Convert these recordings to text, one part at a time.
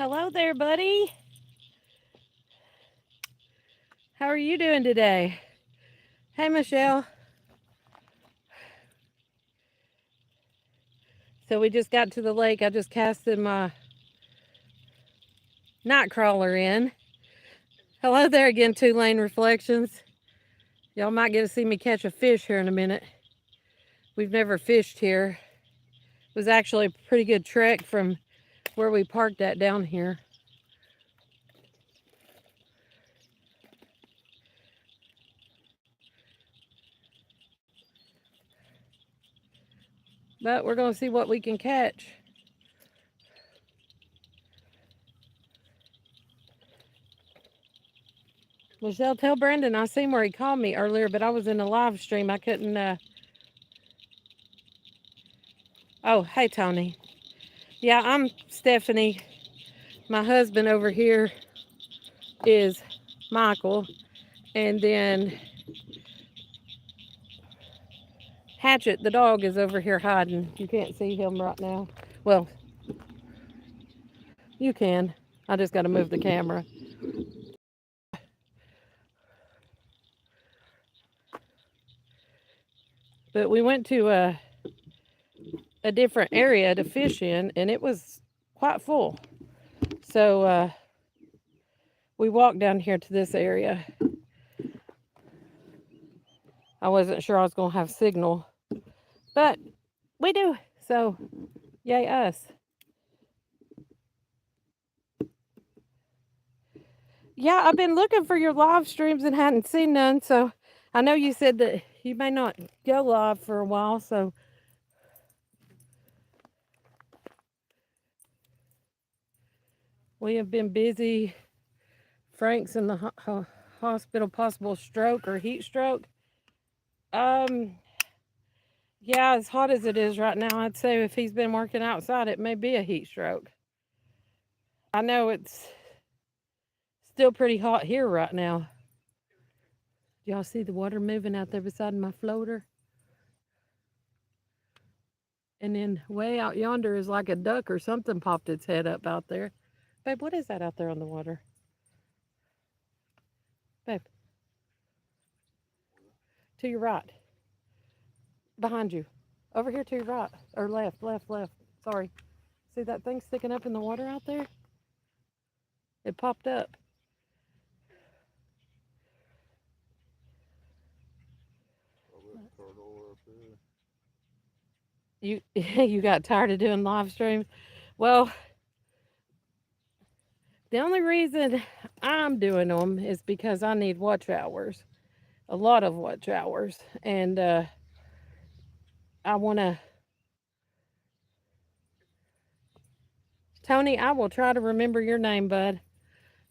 Hello there, buddy. How are you doing today? Hey, Michelle. So we just got to the lake. I just casted my night crawler in. Hello there again, Two Lane Reflections. Y'all might get to see me catch a fish here in a minute. We've never fished here. It was actually a pretty good trek from where we parked at down here. But we're going to see what we can catch. Michelle, tell Brandon I seen where he called me earlier, but I was in a live stream. I couldn't. Oh, hey, Tony. Yeah, I'm Stephanie. My husband over here is Michael. And then Hatchet, the dog, is over here hiding. You can't see him right now. Well, you can. I just got to move the camera. But we went to a different area to fish in, and it was quite full. So we walked down here to this area. I wasn't sure I was going to have signal, but we do. So, yay us. Yeah, I've been looking for your live streams and hadn't seen none. So I know you said that you may not go live for a while. So we have been busy. Frank's in the hospital, possible stroke or heat stroke. Yeah, as hot as it is right now, I'd say if he's been working outside, it may be a heat stroke. I know it's still pretty hot here right now. Y'all see the water moving out there beside my floater? And then way out yonder is like a duck or something popped its head up out there. Babe, what is that out there on the water? Babe. To your right. Behind you. Over here to your right. Or left. Sorry. See that thing sticking up in the water out there? It popped up. You got tired of doing live streams? Well, the only reason I'm doing them is because I need watch hours. A lot of watch hours. And I want to... Tony, I will try to remember your name, bud.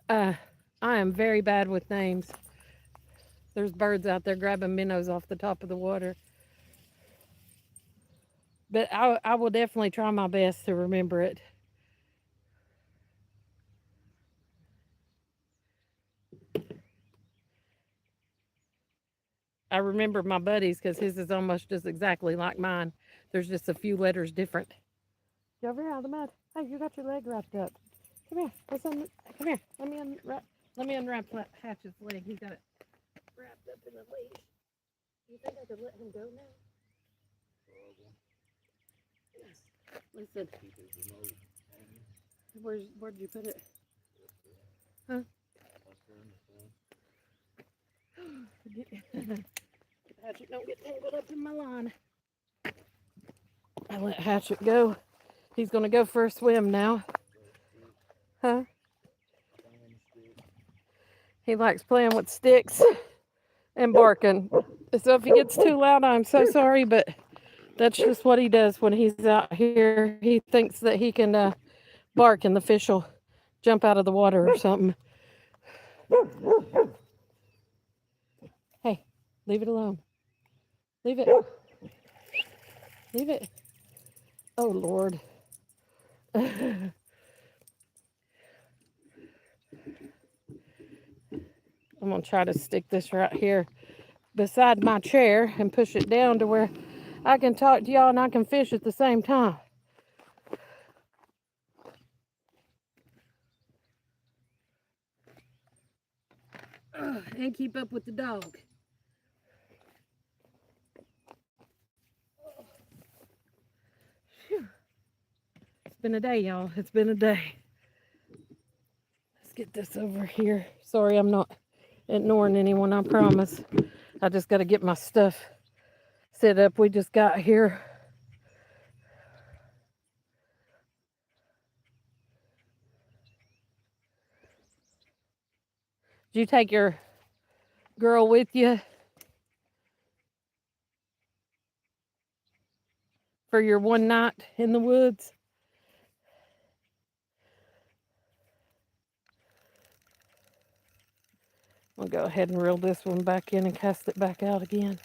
I am very bad with names. There's birds out there grabbing minnows off the top of the water. But I will definitely try my best to remember it. I remember my buddies because his is almost just exactly like mine. There's just a few letters different. You over here out of the mud. Hey, you got your leg wrapped up. Come here. Come here. Let me unwrap Hatch's leg. He got it wrapped up in the leash. You think I could let him go now? Yes. Listen. Where'd you put it? Huh? Hatchet don't get tangled up in my line. I let Hatchet go. He's gonna go for a swim now. Huh? He likes playing with sticks and barking. So if he gets too loud, I'm so sorry, but that's just what he does when he's out here. He thinks that he can bark and the fish will jump out of the water or something. Hey, leave it alone. Leave it. Leave it. Oh, Lord. I'm going to try to stick this right here beside my chair and push it down to where I can talk to y'all and I can fish at the same time. and keep up with the dog. Whew. It's been a day, y'all. It's been a day. Let's get this over here. Sorry, I'm not ignoring anyone, I promise. I just got to get my stuff set up. We just got here. Did you take your girl with you for your one night in the woods? I'll go ahead and reel this one back in and cast it back out again.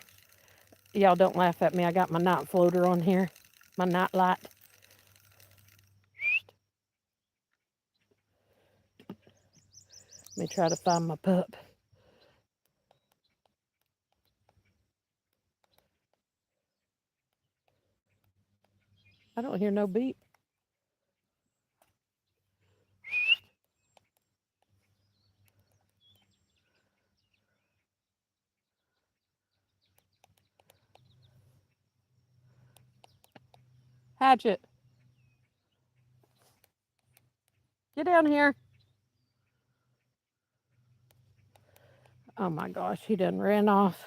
Y'all don't laugh at me. I got my night floater on here, my night light. Let me try to find my pup. I don't hear no beep. Hatchet. Get down here. Oh my gosh, he done ran off.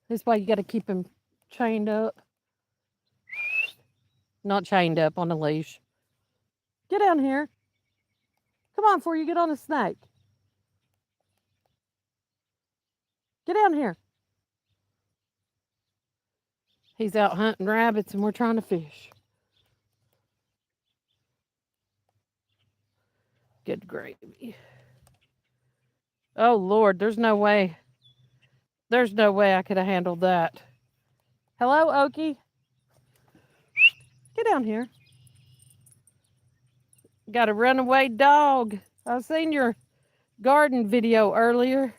This is why you got to keep him chained up. Not chained up, on a leash. Get down here. Come on, before you get on the snake. Get down here. He's out hunting rabbits and we're trying to fish. Good gravy. Oh Lord, there's no way. There's no way I could have handled that. Hello, Okie. Get down here. Got a runaway dog. I've seen your garden video earlier.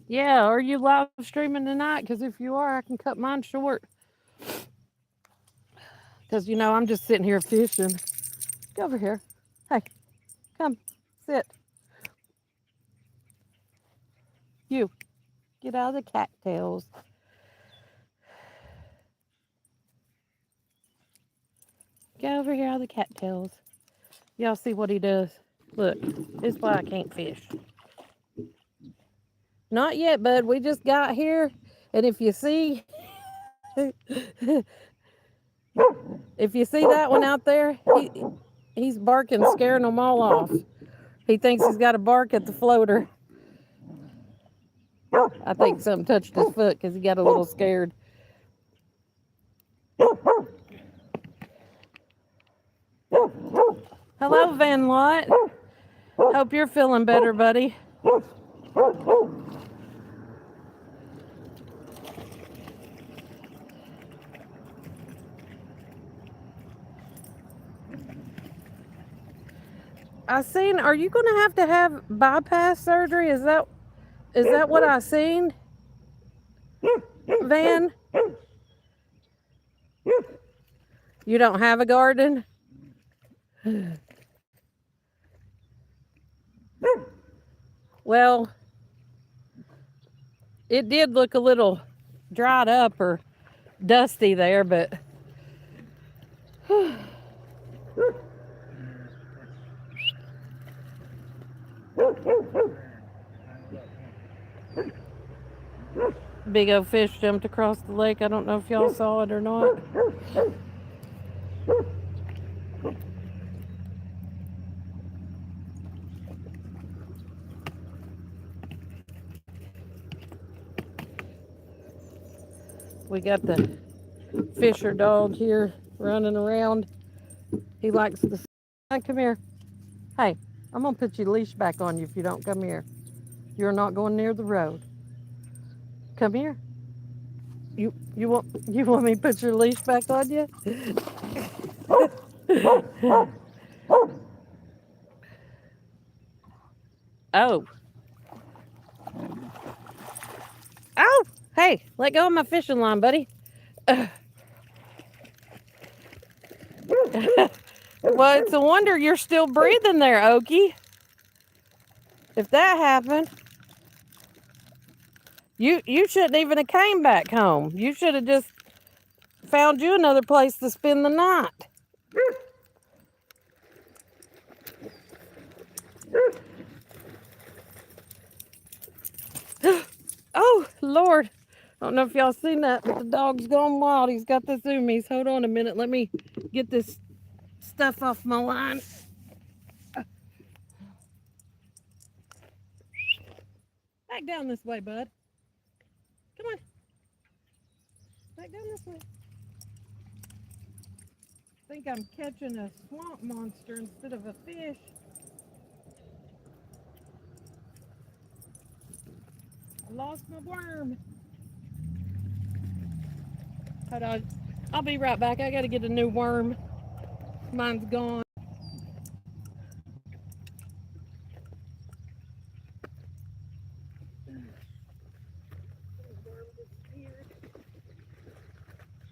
Yeah, are you live streaming tonight? Because if you are, I can cut mine short. Because, you know, I'm just sitting here fishing. Go over here. Hey, come, sit. You, get out of the cattails. Get over here out of the cattails. Y'all see what he does? Look, this is why I can't fish. Not yet, bud. We just got here. And if you see... if you see that one out there, he's barking, scaring them all off. He thinks he's got to bark at the floater. I think something touched his foot because he got a little scared. Hello, Van Lot. Hope you're feeling better, buddy. I seen, are you going to have bypass surgery? Is that what I seen? Van? You don't have a garden? Well, it did look a little dried up or dusty there, but big old fish jumped across the lake. I don't know if y'all saw it or not. We got the Fisher dog here running around. He likes to... Come here. Hey, I'm going to put your leash back on you if you don't come here. You're not going near the road. Come here. You want me to put your leash back on you? Oh. Oh, hey, let go of my fishing line, buddy. Well, it's a wonder you're still breathing there, Okie. If that happened, you shouldn't even have came back home. You should have just found you another place to spend the night. Oh, Lord. I don't know if y'all seen that, but the dog's gone wild. He's got the zoomies. Hold on a minute. Let me get this stuff off my line. Back down this way, bud. Come on. Back down this way. I think I'm catching a swamp monster instead of a fish. I lost my worm. Hold on. I'll be right back. I gotta get a new worm. Mine's gone.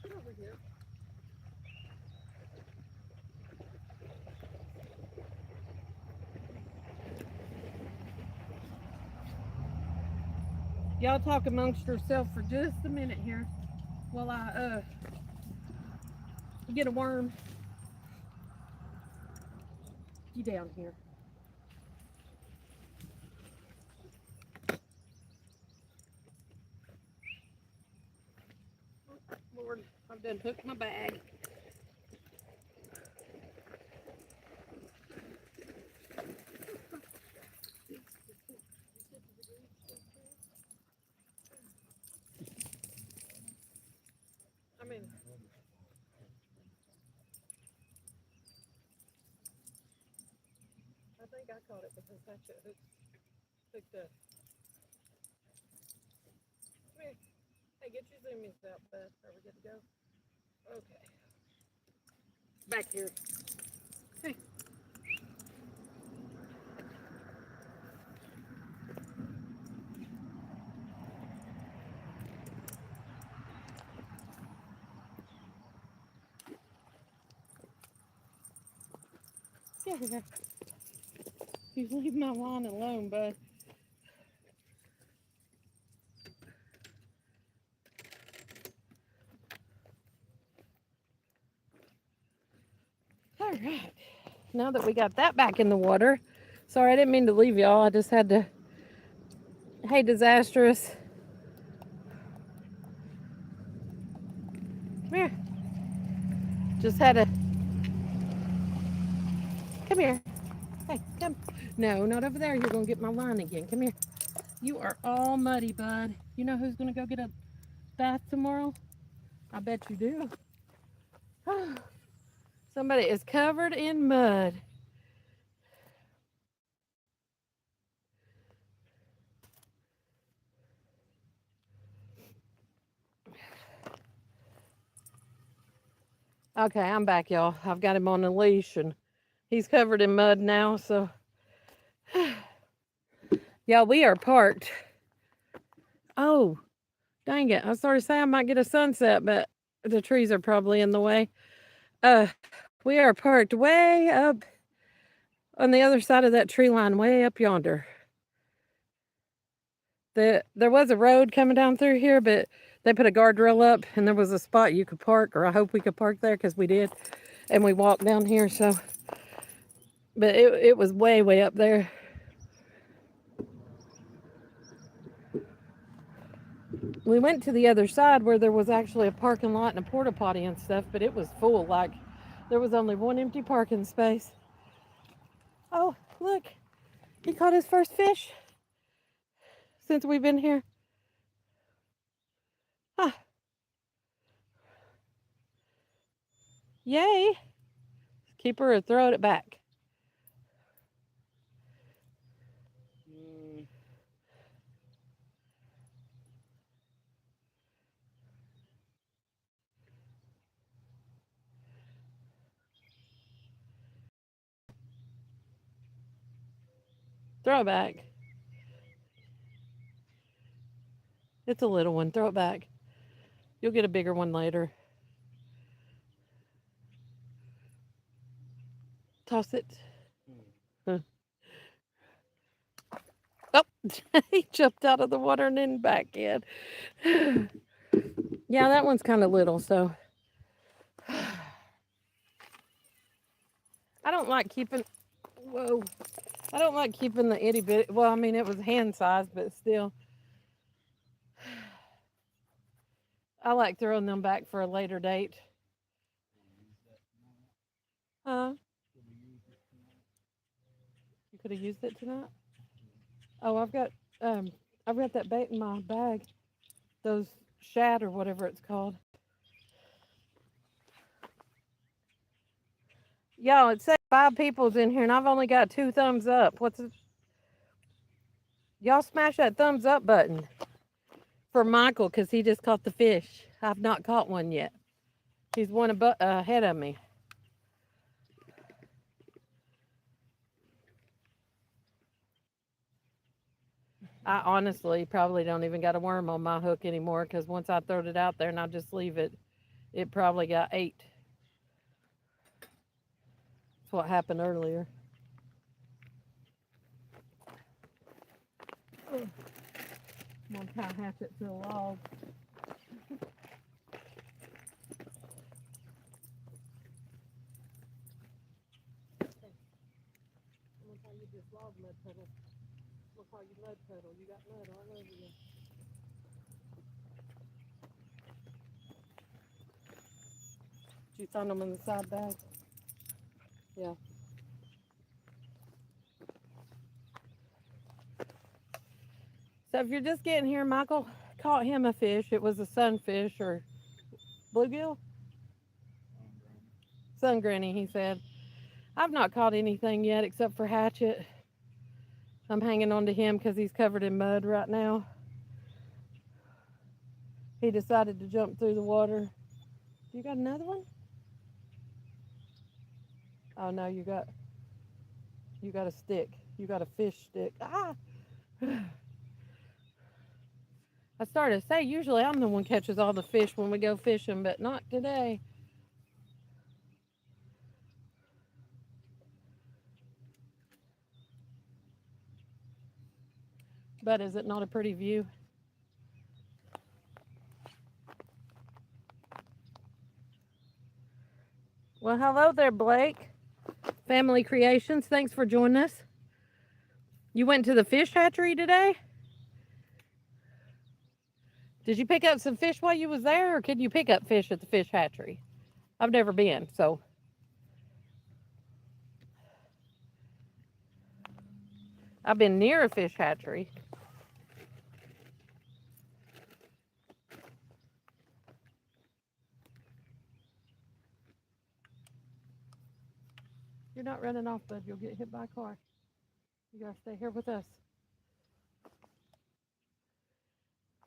Get over here. Y'all talk amongst yourself for just a minute here while I get a worm. You down here. Lord, I've done hooked my bag. I mean, I think I caught it because that shit hooked up. Come here. Hey, get your zoomies out, bud. Are we good to go? Okay. Back here. Hey. Get over there. You leave my lawn alone, bud. All right. Now that we got that back in the water, sorry, I didn't mean to leave y'all. I just had to. Hey, disastrous. Come here. Just had to. Come here. Hey, come. No, not over there. You're going to get my line again. Come here. You are all muddy, bud. You know who's going to go get a bath tomorrow? I bet you do. Somebody is covered in mud. Okay, I'm back, y'all. I've got him on a leash and he's covered in mud now, so. Yeah, we are parked. Oh, dang it. I was sorry to say I might get a sunset, but the trees are probably in the way. We are parked way up on the other side of that tree line, way up yonder. There was a road coming down through here, but they put a guardrail up and there was a spot you could park, or I hope we could park there because we did. And we walked down here, so. But it was way, way up there. We went to the other side where there was actually a parking lot and a porta potty and stuff, but it was full. Like, there was only one empty parking space. Oh, look. He caught his first fish since we've been here. Huh. Yay. Keep her or throw it back. Throw it back. It's a little one. Throw it back. You'll get a bigger one later. Toss it. Huh. Oh, he jumped out of the water and then back in. Yeah, that one's kind of little, so I don't like keeping. Whoa. I don't like keeping the itty bitty. Well, I mean, it was hand size, but still. I like throwing them back for a later date. Huh? You could have used it tonight. Oh, um, I've got that bait in my bag. Those shad or whatever it's called. Y'all, it says 5 people's in here, and I've only got 2 thumbs up. Y'all smash that thumbs up button for Michael because he just caught the fish. I've not caught one yet. He's one ahead of me. I honestly probably don't even got a worm on my hook anymore because once I throwed it out there and I just leave it, it probably got 8. That's what happened earlier. I'm gonna tie hatchet to a log. I'm gonna tie you this log mud puddle. We'll call you mud puddle. You got mud all over you. Did you find them in the side bag? Yeah. So if you're just getting here, Michael caught him a fish. It was a sunfish or bluegill? Sun granny, he said. I've not caught anything yet except for hatchet. I'm hanging on to him because he's covered in mud right now. He decided to jump through the water. You got another one? Oh no, you got a stick. You got a fish stick. Ah! I started to say usually I'm the one catches all the fish when we go fishing, but not today. But is it not a pretty view? Well, hello there, Blake. Family Creations, thanks for joining us. You went to the fish hatchery today? Did you pick up some fish while you was there, or could you pick up fish at the fish hatchery? I've never been, so. I've been near a fish hatchery. You're not running off, bud. You'll get hit by a car. You gotta stay here with us.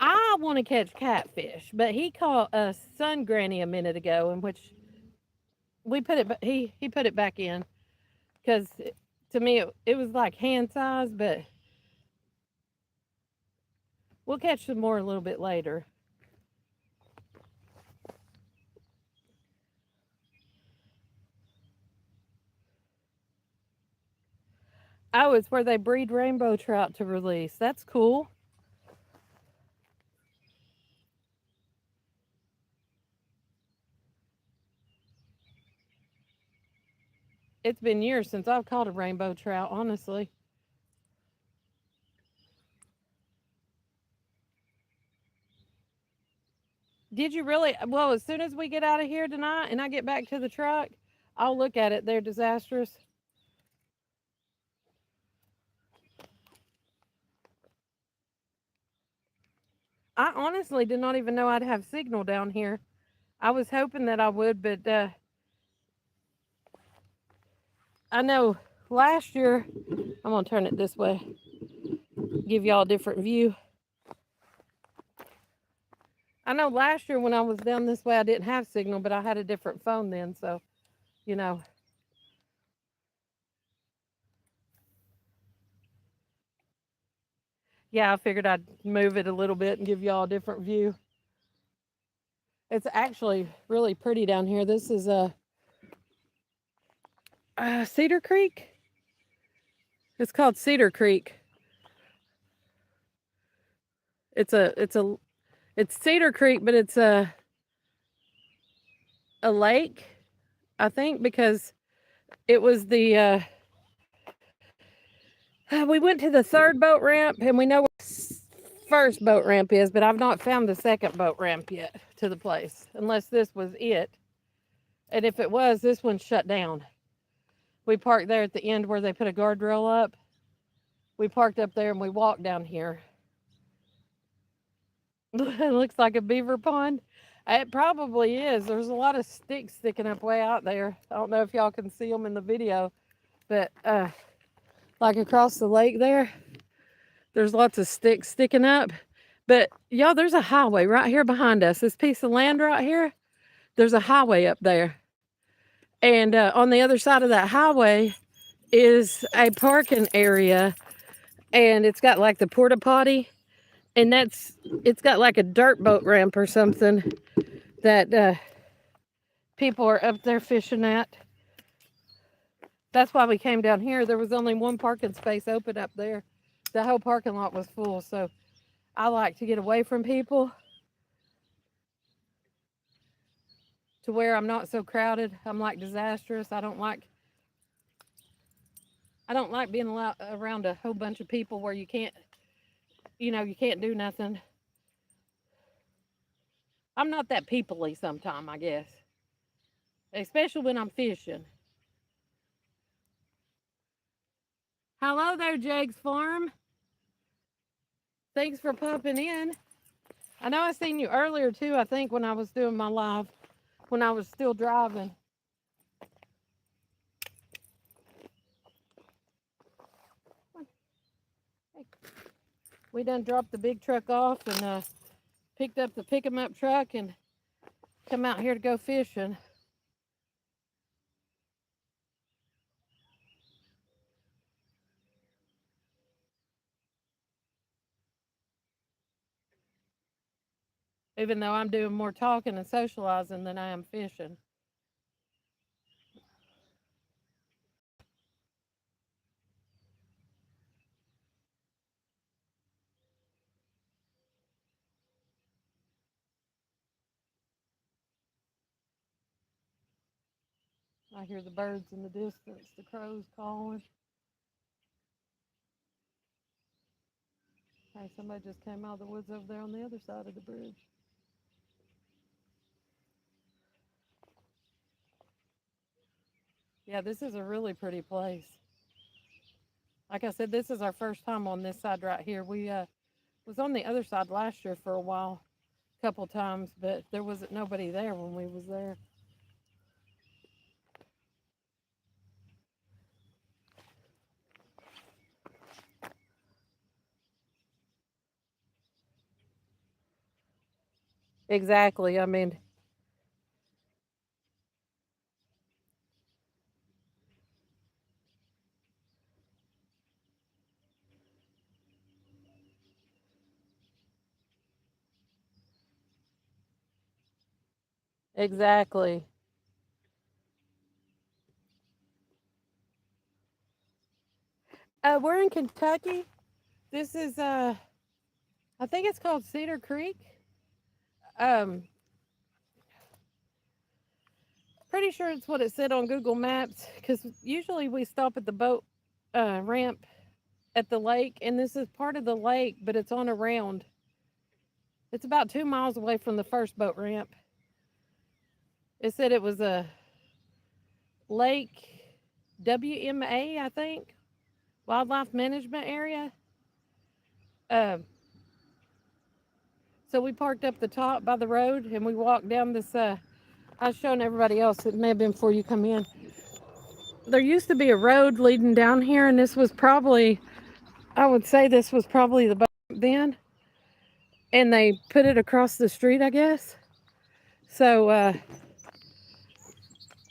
I want to catch catfish, but he caught a sun granny a minute ago, in which we put it. He put it back in because to me it was like hand size, but we'll catch some more a little bit later. Oh, it's where they breed rainbow trout to release. That's cool. It's been years since I've caught a rainbow trout, honestly. Did you really? Well, as soon as we get out of here tonight and I get back to the truck, I'll look at it. They're disastrous. I honestly did not even know I'd have signal down here. I was hoping that I would, but I know last year, I'm going to turn it this way, give y'all a different view. I know last year when I was down this way, I didn't have signal, but I had a different phone then, so, you know. Yeah, I figured I'd move it a little bit and give y'all a different view. It's actually really pretty down here. This is a Cedar Creek. It's called Cedar Creek. It's Cedar Creek, but it's a lake, I think, because it was the we went to the third boat ramp, and we know where the first boat ramp is, but I've not found the second boat ramp yet to the place, unless this was it. And if it was, this one's shut down. We parked there at the end where they put a guardrail up. We parked up there and we walked down here. It looks like a beaver pond. It probably is. There's a lot of sticks sticking up way out there. I don't know if y'all can see them in the video, but like across the lake there's lots of sticks sticking up. But y'all, there's a highway right here behind us. This piece of land right here, there's a highway up there. And on the other side of that highway is a parking area, and it's got like the porta potty, and it's got like a dirt boat ramp or something that people are up there fishing at. That's why we came down here. There was only one parking space open up there. The whole parking lot was full, so I like to get away from people to where I'm not so crowded. I'm like disastrous. I don't like being around a whole bunch of people where you can't do nothing. I'm not that people-y sometimes, I guess. Especially when I'm fishing. Hello there, Jake's Farm. Thanks for popping in. I know I seen you earlier too, I think, when I was doing my live, when I was still driving. Hey. We done dropped the big truck off and picked up the pick 'em up truck and come out here to go fishing. Even though I'm doing more talking and socializing than I am fishing. I hear the birds in the distance, the crows calling. Hey, somebody just came out of the woods over there on the other side of the bridge. Yeah, this is a really pretty place. Like I said, this is our first time on this side right here. We was on the other side last year for a while, a couple times, but there wasn't nobody there when we was there. Exactly. I mean, exactly. We're in Kentucky. This is I think it's called Cedar Creek. Um, Pretty sure it's what it said on Google Maps, because usually we stop at the boat ramp at the lake, and this is part of the lake, but it's on a round. It's about 2 miles away from the first boat ramp. It said it was a Lake WMA, I think, Wildlife Management Area. Um, so we parked up the top by the road, and we walked down this. I was showing everybody else. It may have been before you come in. There used to be a road leading down here, and this was probably, I would say this was probably the boat then. And they put it across the street, I guess. So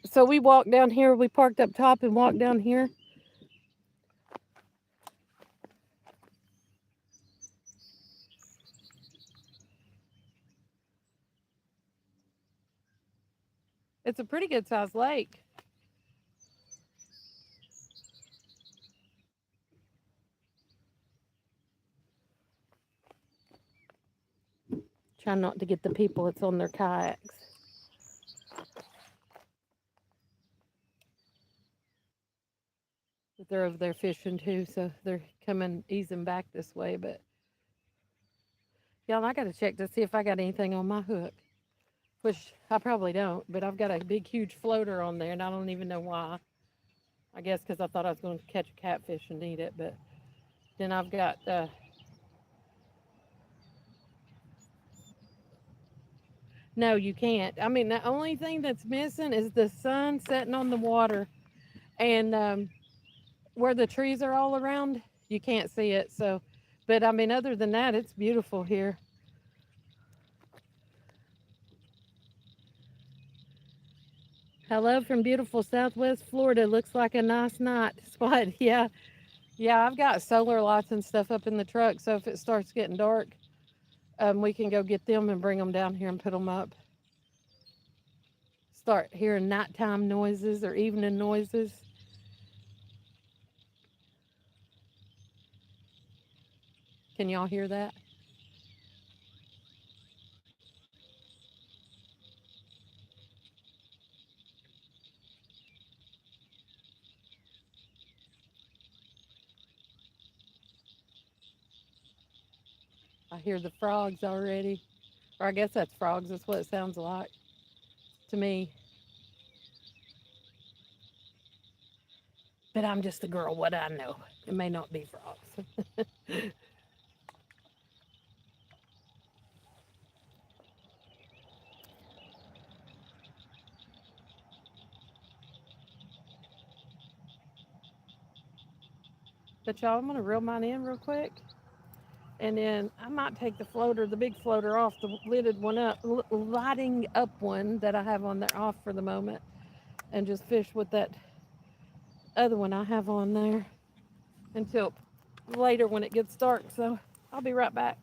so we walked down here. We parked up top and walked down here. It's a pretty good sized lake. Try not to get the people that's on their kayaks. But they're over there fishing too, so they're coming easing back this way. But y'all, I got to check to see if I got anything on my hook, which I probably don't. But I've got a big, huge floater on there, and I don't even know why. I guess because I thought I was going to catch a catfish and eat it. But then I've got no, you can't. I mean, the only thing that's missing is the sun setting on the water, and where the trees are all around, you can't see it. So, but I mean, other than that, it's beautiful here. Hello from beautiful Southwest Florida. Looks like a nice night spot. Yeah, yeah. I've got solar lights and stuff up in the truck, so if it starts getting dark, we can go get them and bring them down here and put them up. Start hearing nighttime noises or evening noises. Can y'all hear that? I hear the frogs already. Or I guess that's frogs. That's what it sounds like to me. But I'm just a girl. What I know. It may not be frogs. But y'all, I'm going to reel mine in real quick. And then I might take the floater, the big floater off, the lidded one up, lighting up one that I have on there off for the moment, and just fish with that other one I have on there until later when it gets dark. So I'll be right back.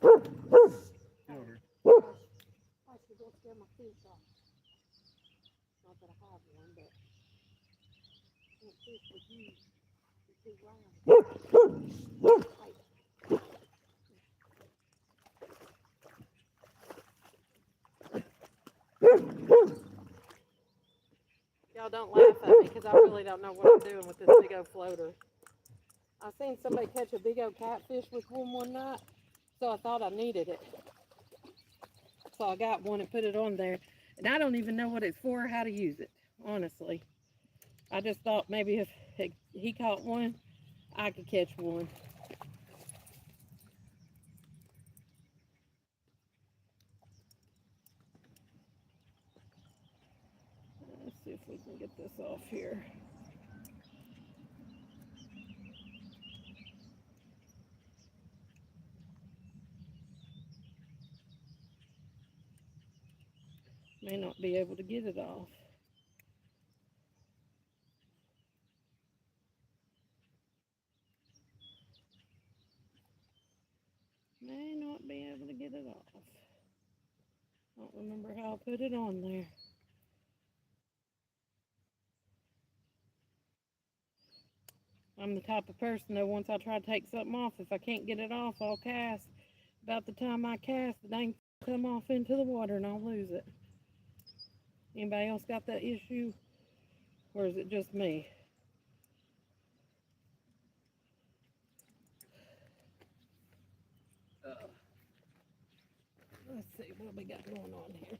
I should go scare my fish off. Not that I have one, but I can't fish with you. You're too loud. Y'all don't laugh at me because I really don't know what I'm doing with this big old floater. I seen somebody catch a big old catfish with one night, so I thought I needed it. So I got one and put it on there. And I don't even know what it's for or how to use it, honestly. I just thought maybe if he caught one, I could catch one. Let's see if we can get this off here. May not be able to get it off. May not be able to get it off. I don't remember how I put it on there. I'm the type of person that once I try to take something off, if I can't get it off, I'll cast. About the time I cast, the dang come off into the water and I'll lose it. Anybody else got that issue? Or is it just me? Let's see what we got going on here.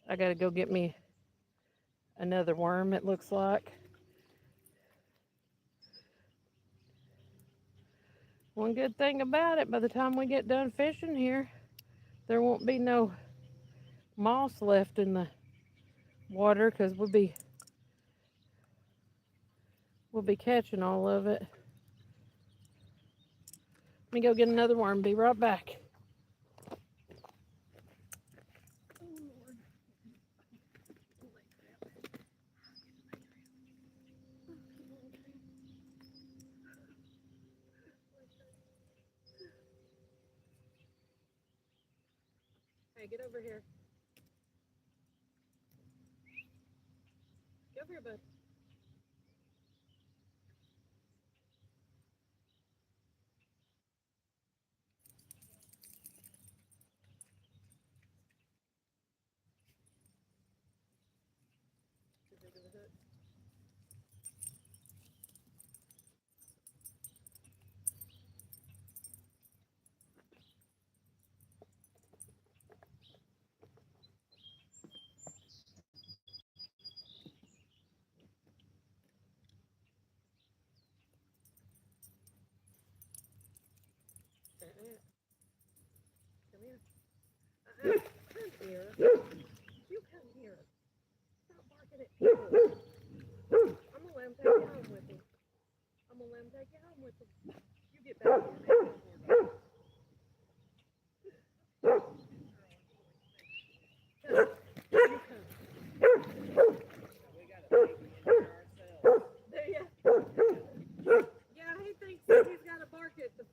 I gotta go get me another worm, it looks like. One good thing about it, by the time we get done fishing here, there won't be no moss left in the water because we'll be catching all of it. Let me go get another worm. Be right back. Hey, get over here. Get over here, bud. Come here. Come here. You come here. Stop barking at people. I'm gonna let him take you home with him. I'm gonna let him take you home with him. You get back here. Yeah, he thinks that he's got to bark at the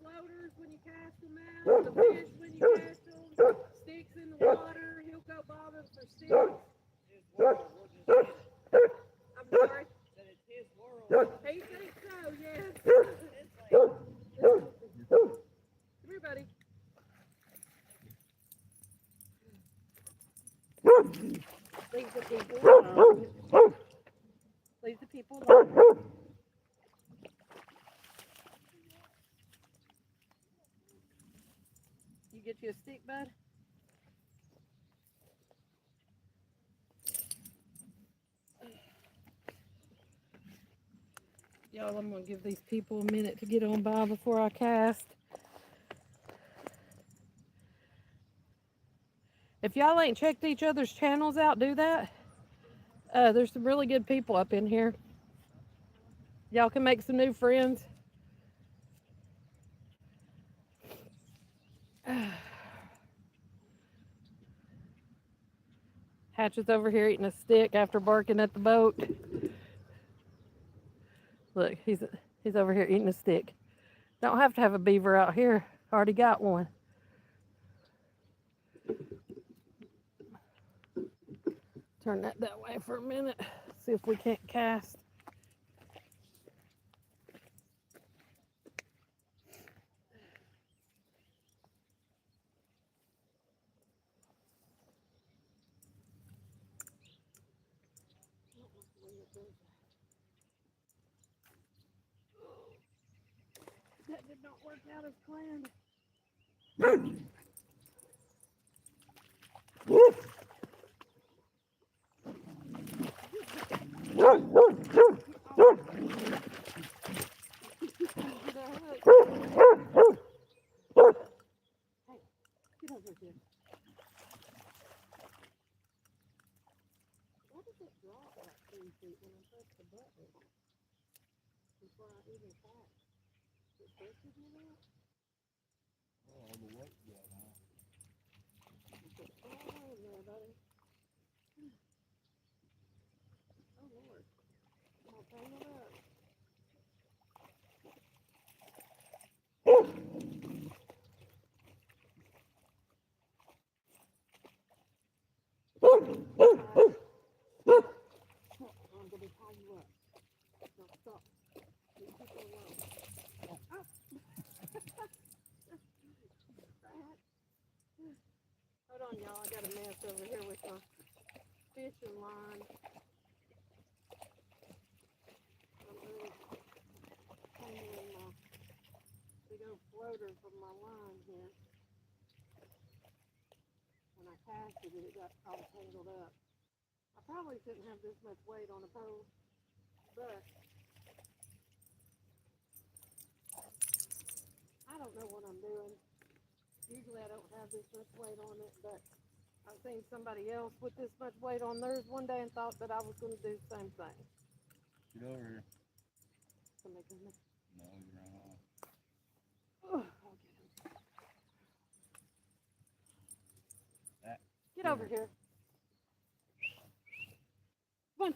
floaters when you cast them out, the fish when you cast them, sticks in the water. He'll go bother for sticks. I'm sorry. He thinks so, yes. Come here, buddy. Leave the people alone. Leave the people alone. You get you a stick, bud? Y'all, I'm going to give these people a minute to get on by before I cast. If y'all ain't checked each other's channels out, do that. There's some really good people up in here. Y'all can make some new friends. Hatch is over here eating a stick after barking at the boat. Look, he's over here eating a stick. Don't have to have a beaver out here. Already got one. Turn that way for a minute. See if we can't cast. That did not work out as planned. Get over here. Why does it drop like 3 feet when I press the button? Before I even catch. It pushes me out. Oh, the weight got high. It's all in there, buddy. Oh, Lord. I'll turn it up. I'm going to tie you up. Now stop. Leave people alone. Oh. Hold on, y'all. I got a mess over here with my fishing line. I'm handling my big old floater from my line here. When I casted it, it got all tangled up. I probably shouldn't have this much weight on a pole, but know what I'm doing. Usually I don't have this much weight on it, but I've seen somebody else with this much weight on theirs one day and thought that I was going to do the same thing. Get over here. Somebody come here. No, you ran off. Oh, I'll get him. That- Get over here. Come on.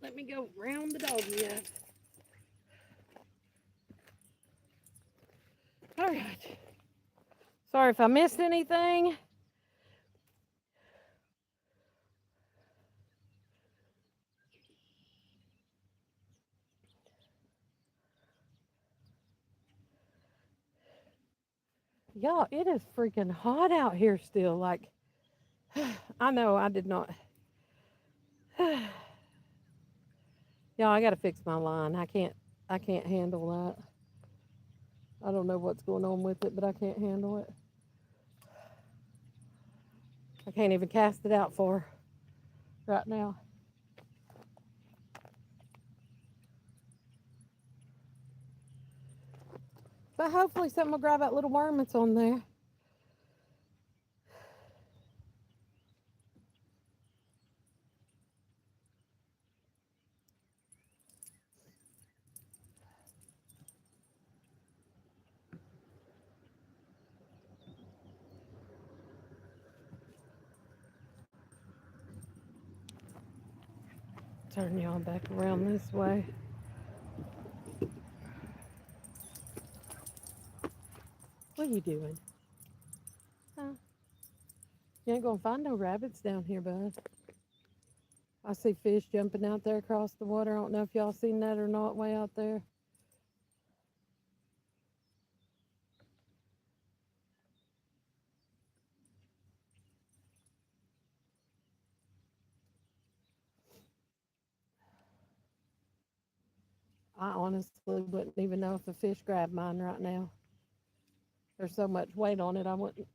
Let me go round the dog yet. All right. Sorry if I missed anything. Y'all, it is freaking hot out here still. Like, I know I did not. Y'all, I gotta fix my line. I can't handle that. I don't know what's going on with it, but I can't handle it. I can't even cast it out for right now. But hopefully something will grab that little worm that's on there. Turn y'all back around this way. What are you doing? Huh? You ain't gonna find no rabbits down here, bud. I see fish jumping out there across the water. I don't know if y'all seen that or not, way out there. I honestly wouldn't even know if a fish grabbed mine right now. There's so much weight on it, I wouldn't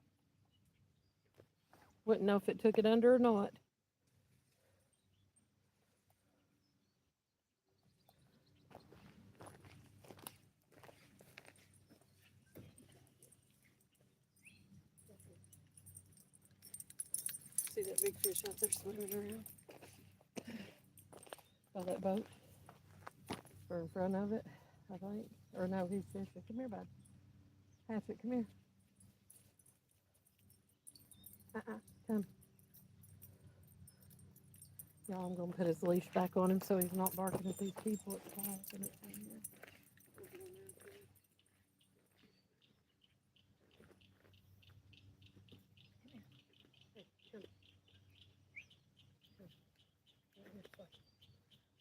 know if it took it under or not. See that big fish out there swimming around? By that boat? Or in front of it, I think. Or no, he's fishing. Come here, bud. Hatchet, come here. Come. Y'all, I'm gonna put his leash back on him so he's not barking at these people. It's kayaking it down here.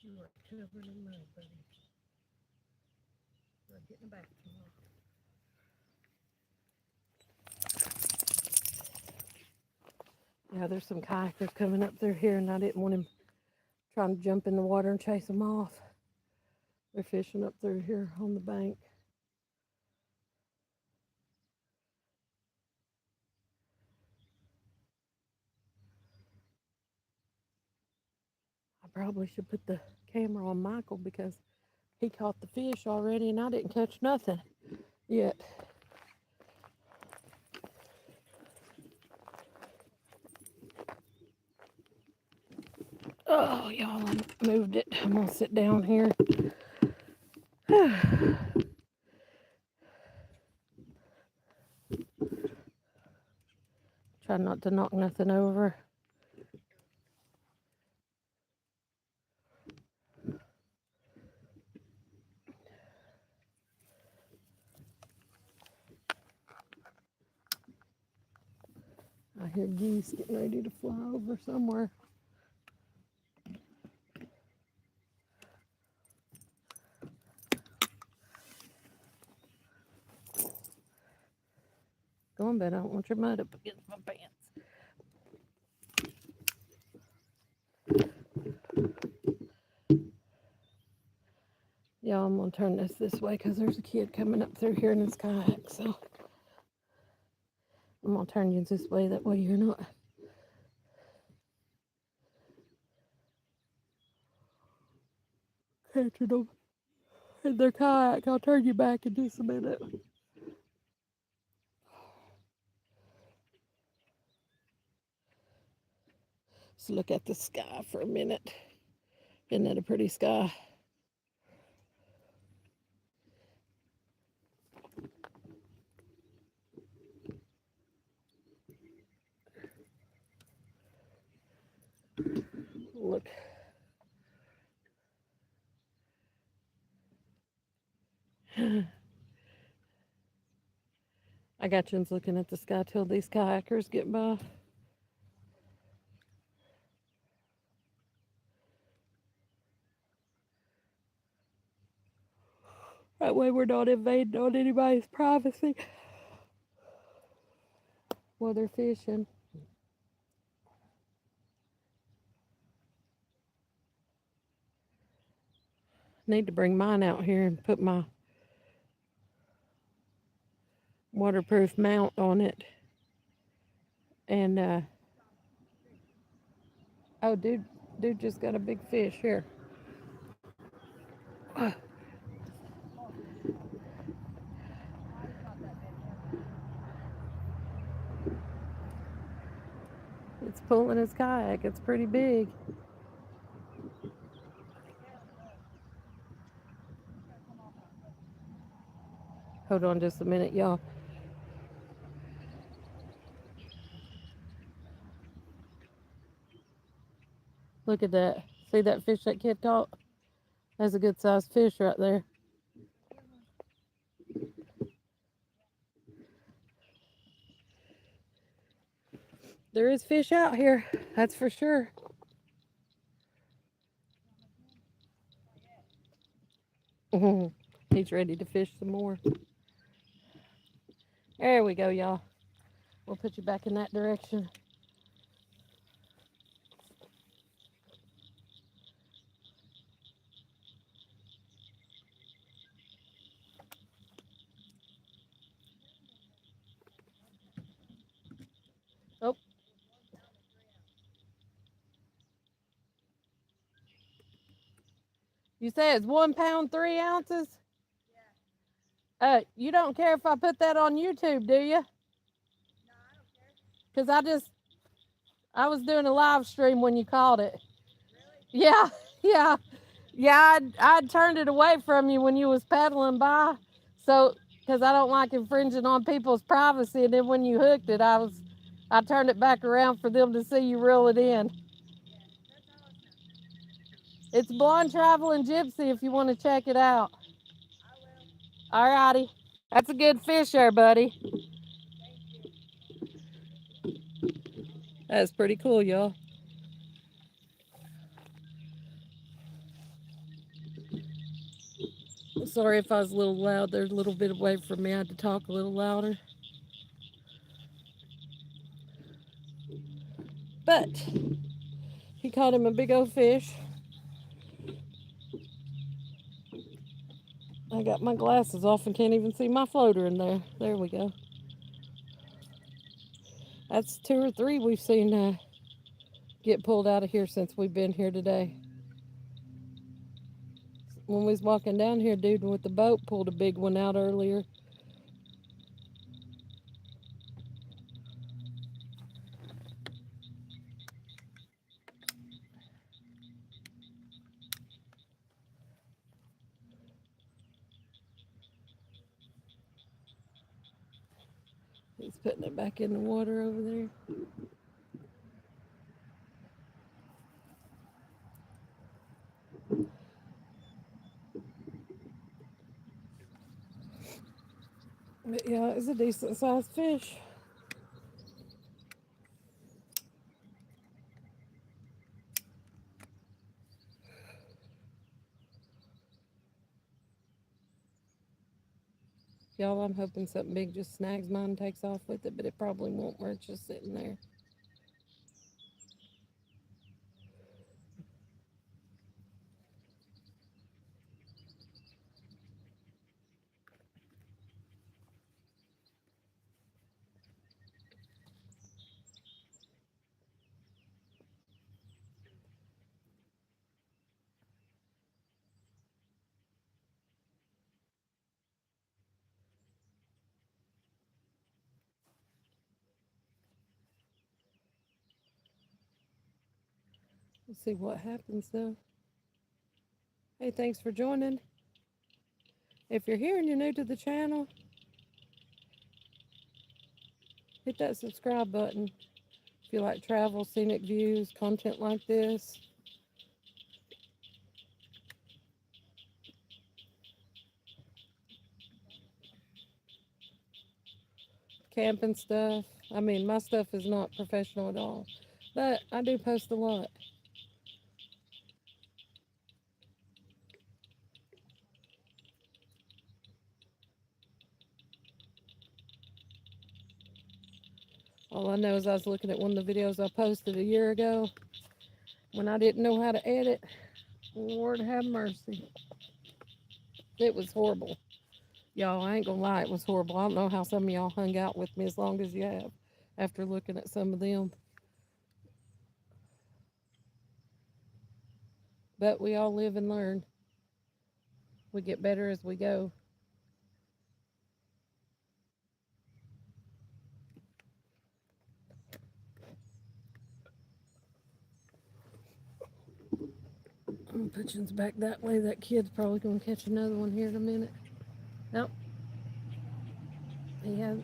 You are covered in mud, buddy. You're getting back to me. Yeah, there's some kayakers coming up through here, and I didn't want him trying to jump in the water and chase them off. They're fishing up through here on the bank. I probably should put the camera on Michael because he caught the fish already and I didn't catch nothing yet. Oh, y'all, I moved it. I'm gonna sit down here. Try not to knock nothing over. I hear geese getting ready to fly over somewhere. Go on, Ben. I don't want your mud up against my pants. Y'all, I'm gonna turn this way because there's a kid coming up through here in his kayak. So I'm gonna turn you this way. That way you're not catching them. in their kayak. I'll turn you back in just a minute. Let's look at the sky for a minute. Isn't that a pretty sky? Look. I got you looking at the sky till these kayakers get by. That way we're not invading on anybody's privacy while they're fishing. Need to bring mine out here and put my waterproof mount on it. And oh, dude just got a big fish here. It's pulling his kayak. It's pretty big. Hold on just a minute, y'all. Look at that. See that fish that kid caught? That's a good sized fish right there. There is fish out here, that's for sure. He's ready to fish some more. There we go, y'all. We'll put you back in that direction. Oh. You say it's 1 pound, 3 ounces? You don't care if I put that on YouTube, do you? Because I was doing a live stream when you called it. Really? Yeah, yeah. Yeah, I'd turned it away from you when you was paddling by. So, because I don't like infringing on people's privacy. And then when you hooked it, I turned it back around for them to see you reel it in. It's Blonde Traveling Gypsy if you want to check it out. I will. Alrighty. That's a good fish there, buddy. That's pretty cool, y'all. Sorry if I was a little loud. They're a little bit away from me. I had to talk a little louder. But he caught him a big old fish. I got my glasses off and can't even see my floater in there. There we go. That's 2 or 3 we've seen get pulled out of here since we've been here today. When we was walking down here, dude with the boat pulled a big one out earlier. He's putting it back in the water over there. But yeah, it's a decent sized fish. Y'all, I'm hoping something big just snags mine and takes off with it, but it probably won't where it's just sitting there. We'll see what happens though. Hey, thanks for joining. If you're here and you're new to the channel, hit that subscribe button if you like travel, scenic views, content like this. Camping stuff. I mean, my stuff is not professional at all, but I do post a lot. All I know is I was looking at one of the videos I posted a year ago when I didn't know how to edit. Lord have mercy. It was horrible. Y'all, I ain't gonna lie, it was horrible. I don't know how some of y'all hung out with me as long as you have after looking at some of them. But we all live and learn. We get better as we go. I'm pushing back that way. That kid's probably gonna catch another one here in a minute. Nope. He has.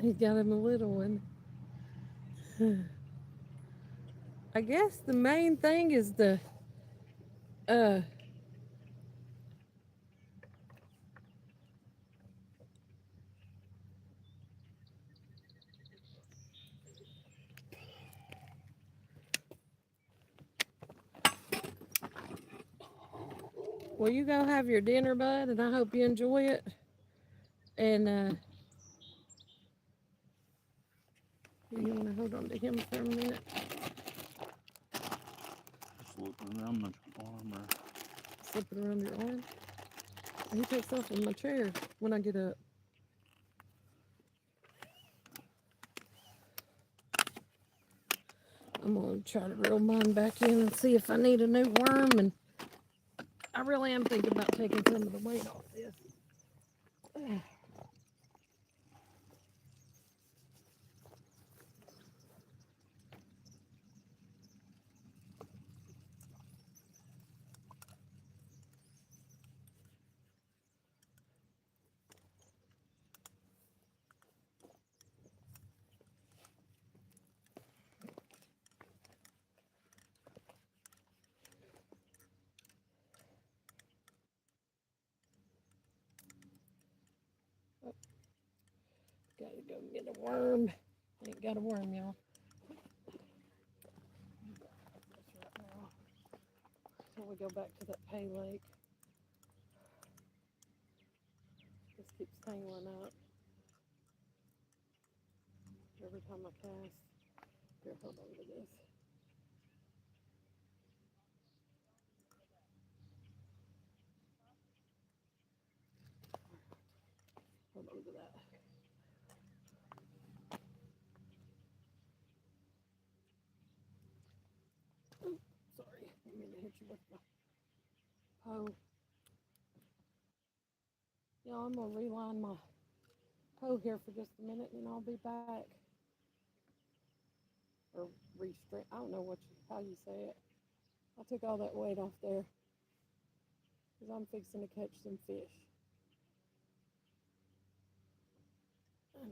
He's got him a little one. I guess the main thing is the uh well, you go have your dinner, bud, and I hope you enjoy it. And you wanna hold on to him for a minute? Just looking around my arm or Slip it around your arm. He takes off in my chair when I get up. I'm gonna try to reel mine back in and see if I need a new worm. And I really am thinking about taking some of the weight off this. Gotta go get a worm. Ain't got a worm, y'all. Until we go back to that pay lake. This keeps tangling up. Every time I cast. Here, hold on to this. Hold on to that. Ooh, sorry, I didn't mean to hit you with my hoe. Y'all, I'm gonna reline my hoe here for just a minute and I'll be back. Or restrain, I don't know how you say it. I took all that weight off there because I'm fixing to catch some fish. And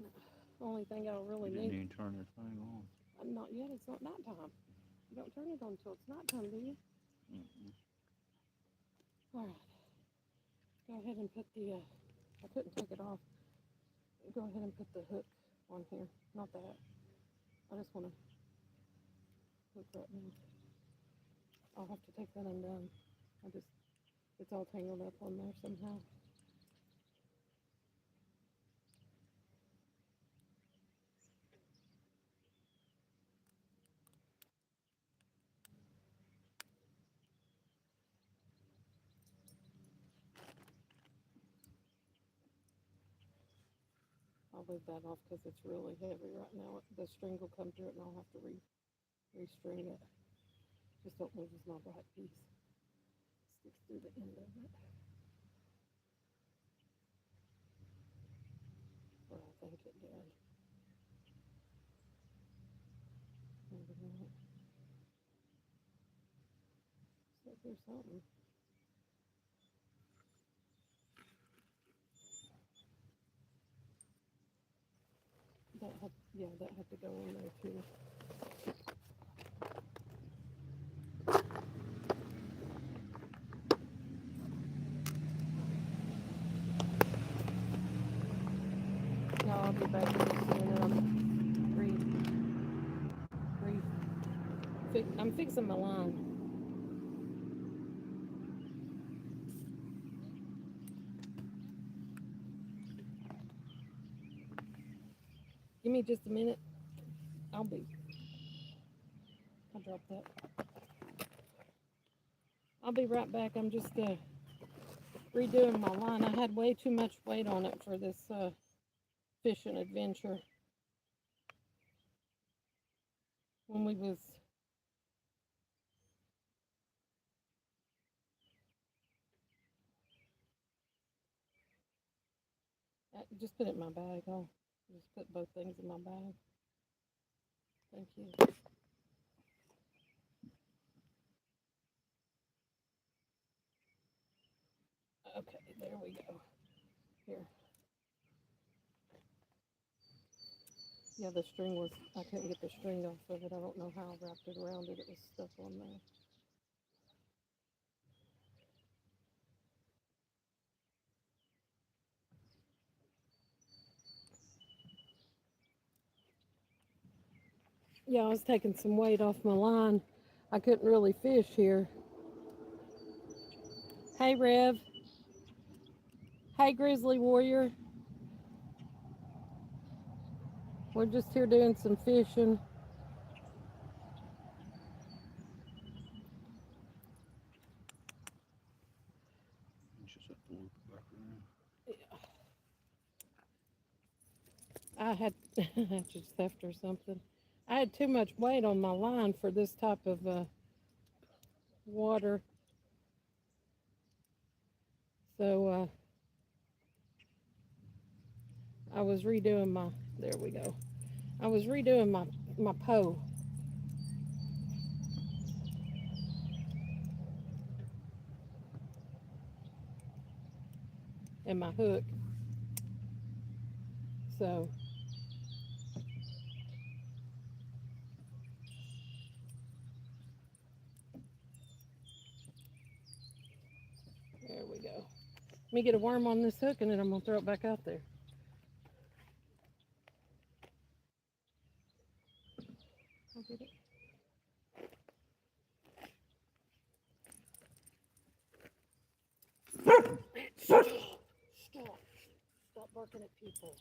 the only thing I really you didn't need, even turn your thing on. not yet, it's not nighttime. You don't turn it on until it's nighttime, do you? All right. Go ahead and put the, I couldn't take it off. Go ahead and put the hook on here. Not that. I just want to hook right now. I'll have to take that undone. It's all tangled up on there somehow. I'll leave that off because it's really heavy right now. The string will come through it and I'll have to restring it. Just don't lose my bright piece. Sticks through the end of it. Or I think it did. Here's something. That had to go in there too. Yeah, I'll be back in just a minute. I'm fixing my line. Give me just a minute. I'll drop that. I'll be right back. I'm just redoing my line. I had way too much weight on it for this fishing adventure. When we was just put it in my bag. I'll just put both things in my bag. Thank you. Okay, there we go. Here. Yeah, the string was, I couldn't get the string off of it. I don't know how I wrapped it around it. It was stuck on there. Yeah, I was taking some weight off my line. I couldn't really fish here. Hey, Rev. Hey, Grizzly Warrior. We're just here doing some fishing. You just have to loop it back around. I had just theft or something. I had too much weight on my line for this type of water. So I was redoing my, there we go. I was redoing my pole. And my hook. So there we go. Let me get a worm on this hook and then I'm gonna throw it back out there. I'll get it. Stop. Stop barking at people.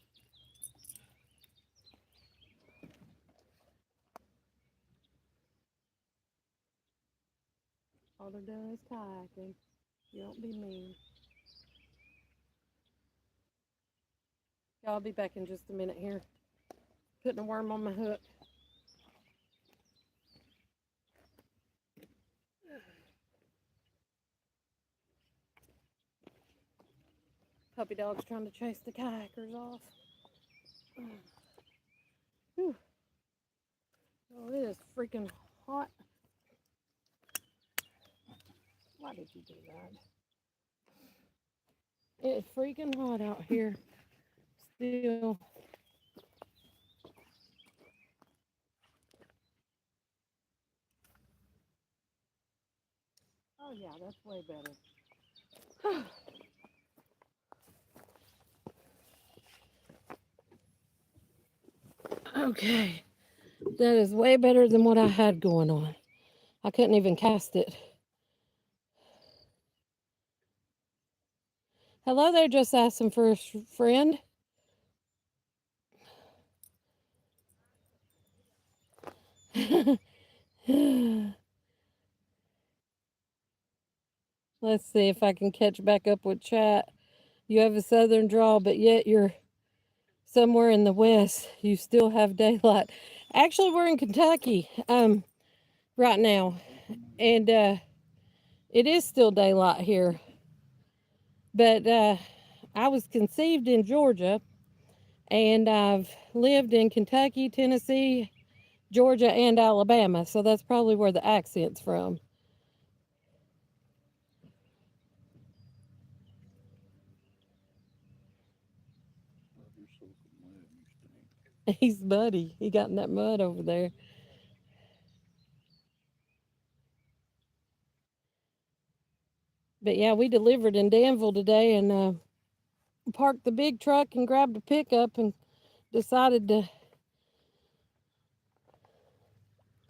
All they're doing is kayaking. You don't be mean. I'll be back in just a minute here. Putting a worm on my hook. Puppy dog's trying to chase the kayakers off. Whew. Oh, it is freaking hot. Why did you do that? It's freaking hot out here. Still. Oh yeah, that's way better. Okay. That is way better than what I had going on. I couldn't even cast it. Hello there, just asking for a friend. Let's see if I can catch back up with chat. You have a southern drawl, but yet you're somewhere in the west. You still have daylight. Actually, we're in Kentucky right now, and it is still daylight here. But I was conceived in Georgia, and I've lived in Kentucky, Tennessee, Georgia, and Alabama. So that's probably where the accent's from. He's Buddy. He got in that mud over there. But yeah, we delivered in Danville today and parked the big truck and grabbed a pickup and decided to.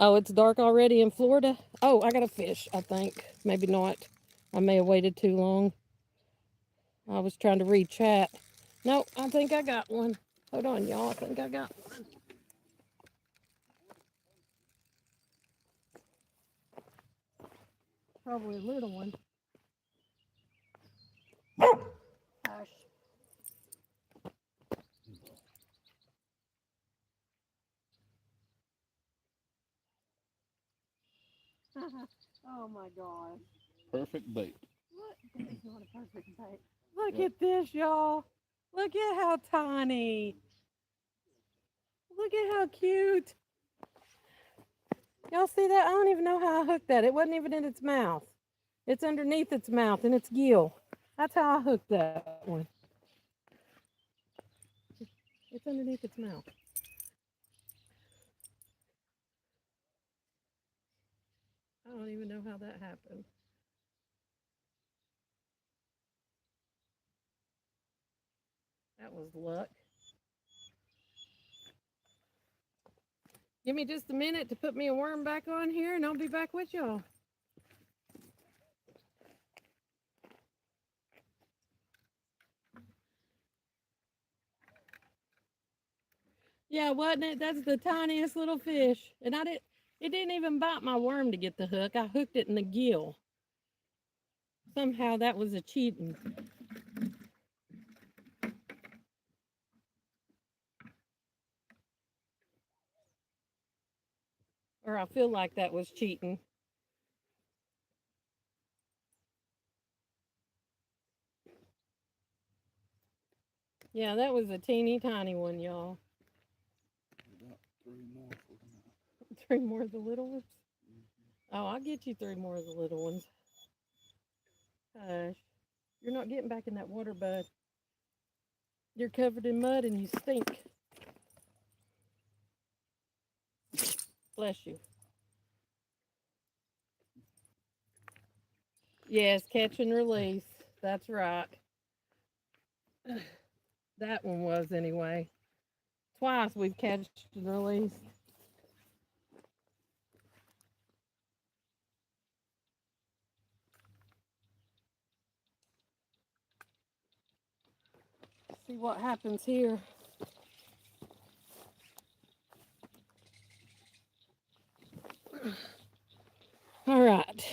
Oh, it's dark already in Florida? Oh, I got a fish, I think. Maybe not. I may have waited too long. I was trying to read chat. No, I think I got one. Hold on, y'all. I think I got one. Probably a little one. Hush. Oh my gosh. Perfect bait. What? That is not a perfect bite. Look at this, y'all. Look at how tiny. Look at how cute. Y'all see that? I don't even know how I hooked that. It wasn't even in its mouth. It's underneath its mouth and its gill. That's how I hooked that one. It's underneath its mouth. I don't even know how that happened. That was luck. Give me just a minute to put me a worm back on here and I'll be back with y'all. Yeah, wasn't it? That's the tiniest little fish. And it didn't even bite my worm to get the hook. I hooked it in the gill. Somehow that was a cheating. Or I feel like that was cheating. Yeah, that was a teeny tiny one, y'all. About 3 more for tonight. 3 more of the little ones? Oh, I'll get you 3 more of the little ones. Hush. You're not getting back in that water, bud. You're covered in mud and you stink. Bless you. Yes, catch and release. That's right. That one was anyway. Twice we've catched and released. See what happens here. All right.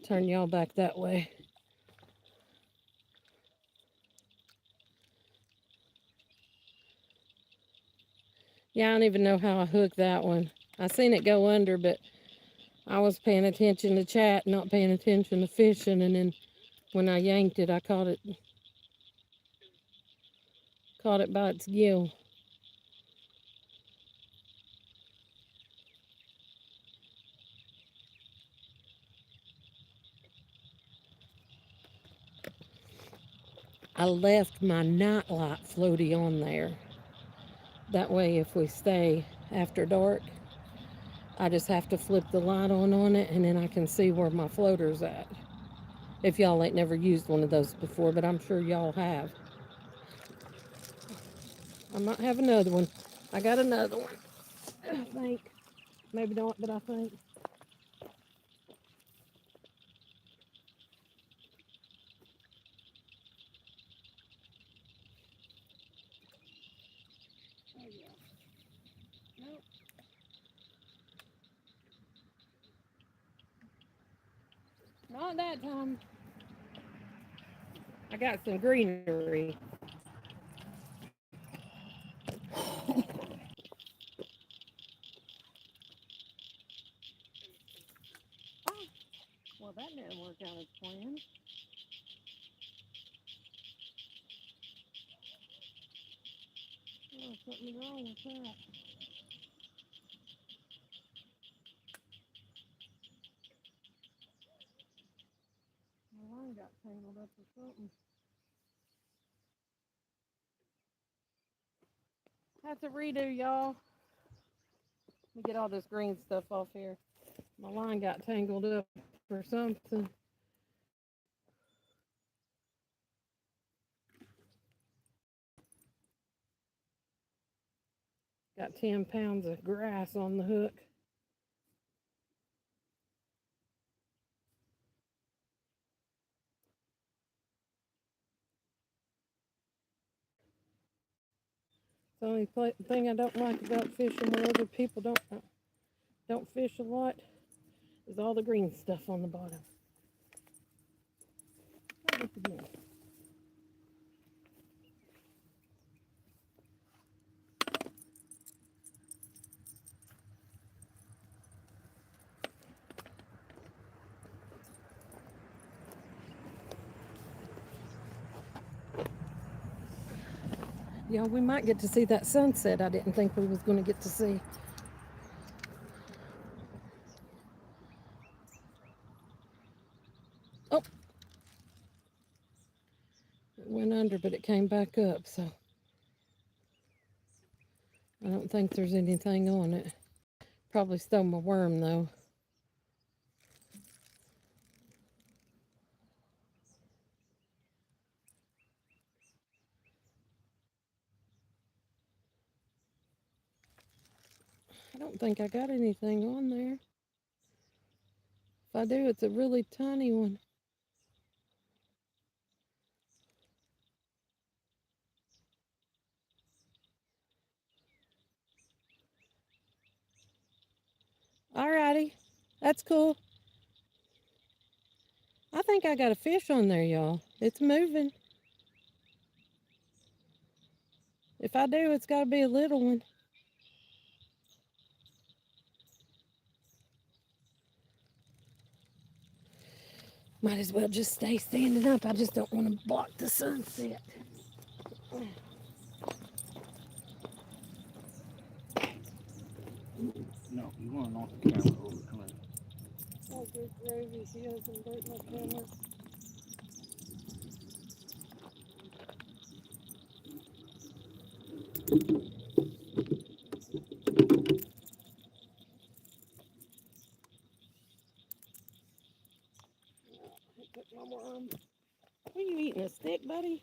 Turn y'all back that way. Yeah, I don't even know how I hooked that one. I seen it go under, but I was paying attention to chat, not paying attention to fishing, and then when I yanked it, I caught it by its gill. I left my nightlight floaty on there. That way, if we stay after dark, I just have to flip the light on it, and then I can see where my floater's at. If y'all ain't never used one of those before, but I'm sure y'all have. I might have another one. I got another one. I think. Maybe not, but I think. Oh, yeah. Nope. Not that time. I got some greenery. Oh, well, that didn't work out as planned. Oh, something's wrong with that. My line got tangled up or something. That's a redo, y'all. Let me get all this green stuff off here. My line got tangled up or something. Got 10 pounds of grass on the hook. The only thing I don't like about fishing where other people don't fish a lot is all the green stuff on the bottom. Look again. Yeah, we might get to see that sunset I didn't think we was going to get to see. Oh, it went under, but it came back up, so I don't think there's anything on it. Probably stole my worm, though. I don't think I got anything on there. If I do, it's a really tiny one. Alrighty, that's cool. I think I got a fish on there, y'all. It's moving. If I do, it's got to be a little one. Might as well just stay standing up. I just don't want to block the sunset. No, you want to knock the camera over. Come here. Oh, good gravy. She hasn't burnt my camera. It took my worm. What are you eating, a stick, buddy?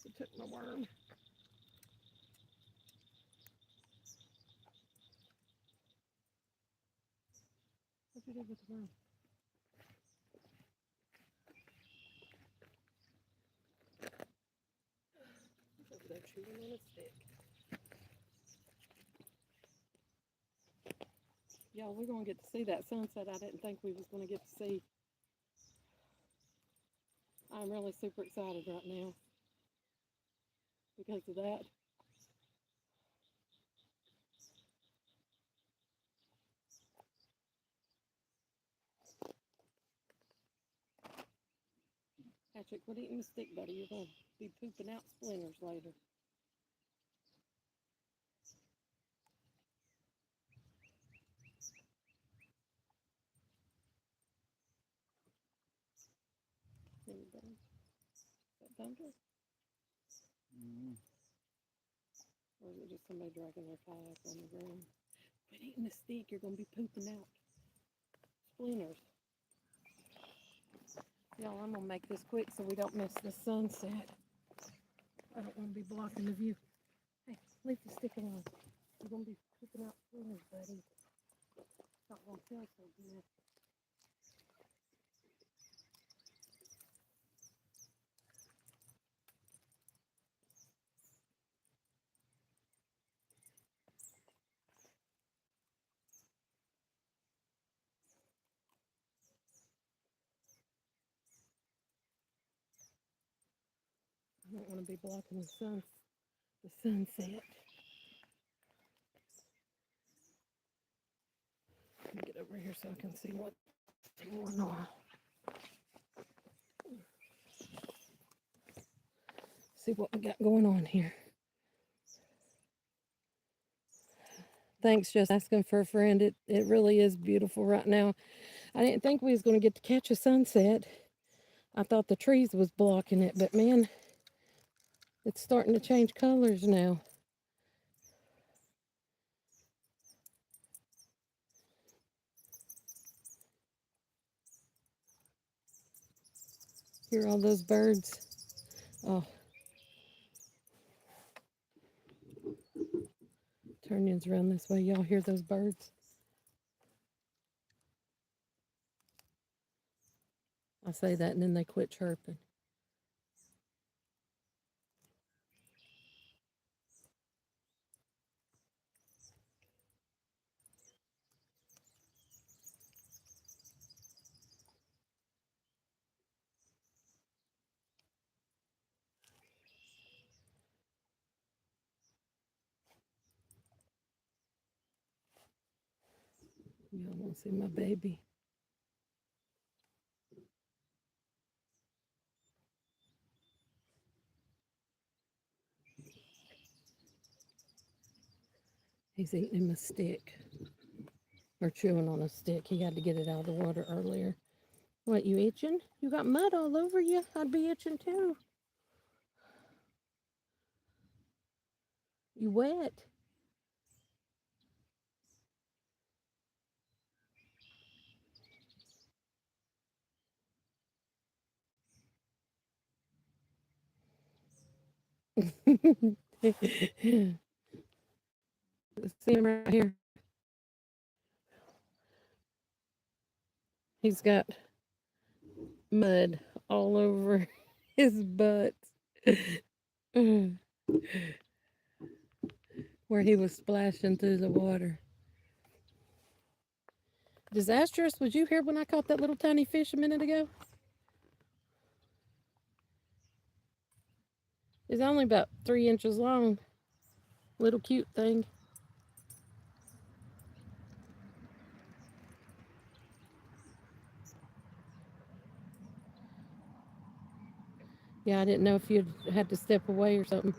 It took my worm. What you do with the worm? Over there chewing on a stick. Y'all, we're going to get to see that sunset I didn't think we was going to get to see. I'm really super excited right now because of that. Patrick, quit eating the stick, buddy. You're going to be pooping out splinters later. There you go. Is that thunder? Or is it just somebody dragging their kayak on the ground? Quit eating the stick. You're going to be pooping out splinters. Y'all, I'm going to make this quick so we don't miss the sunset. I don't want to be blocking the view. Hey, leave the stick alone. You're going to be pooping out splinters, buddy. It's not going to feel so good. I don't want to be blocking the sunset. Let me get over here so I can see what's going on. See what we got going on here. Thanks, just asking for a friend. It really is beautiful right now. I didn't think we was going to get to catch a sunset. I thought the trees was blocking it, but man, it's starting to change colors now. Hear all those birds? Oh, turn yours around this way. Y'all hear those birds? I say that and then they quit chirping. Y'all want to see my baby? He's eating him a stick or chewing on a stick. He had to get it out of the water earlier. What, you itching? You got mud all over you? I'd be itching too. You wet? See him right here. He's got mud all over his butt where he was splashing through the water. Disastrous, was you here when I caught that little tiny fish a minute ago? It's only about 3 inches long. Little cute thing. Yeah, I didn't know if you'd had to step away or something.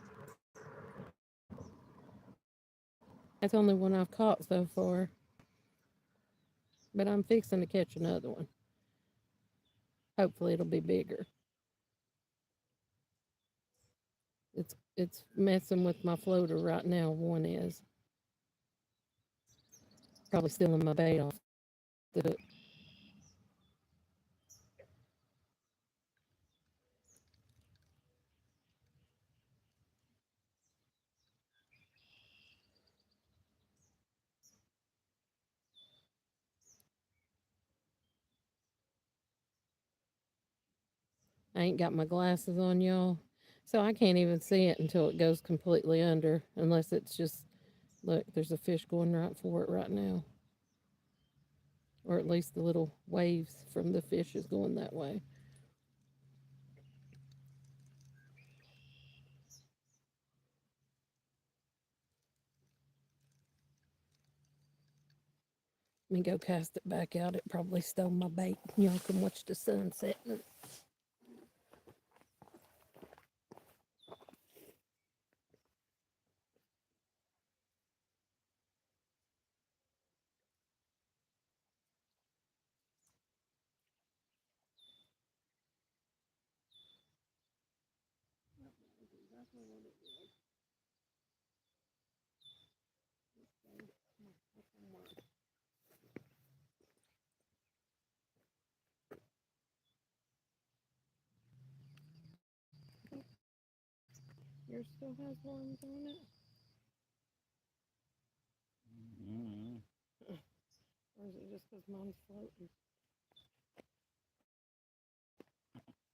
That's the only one I've caught so far. But I'm fixing to catch another one. Hopefully it'll be bigger. It's messing with my floater right now, one is. Probably stealing my bait off the hook. I ain't got my glasses on, y'all. So I can't even see it until it goes completely under, unless it's just, look, there's a fish going right for it right now. Or at least the little waves from the fish is going that way. Let me go cast it back out. It probably stole my bait. Y'all can watch the sun setting. Yours still has worms on it? Mm-hmm. Or is it just because mine's floating?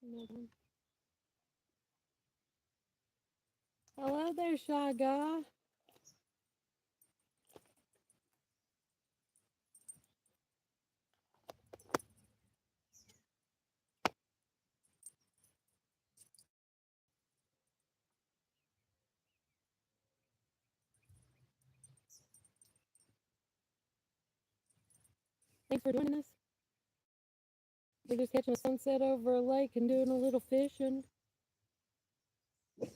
Another one. Hello there, shy guy. Thanks for joining us. We're just catching a sunset over a lake and doing a little fishing. He's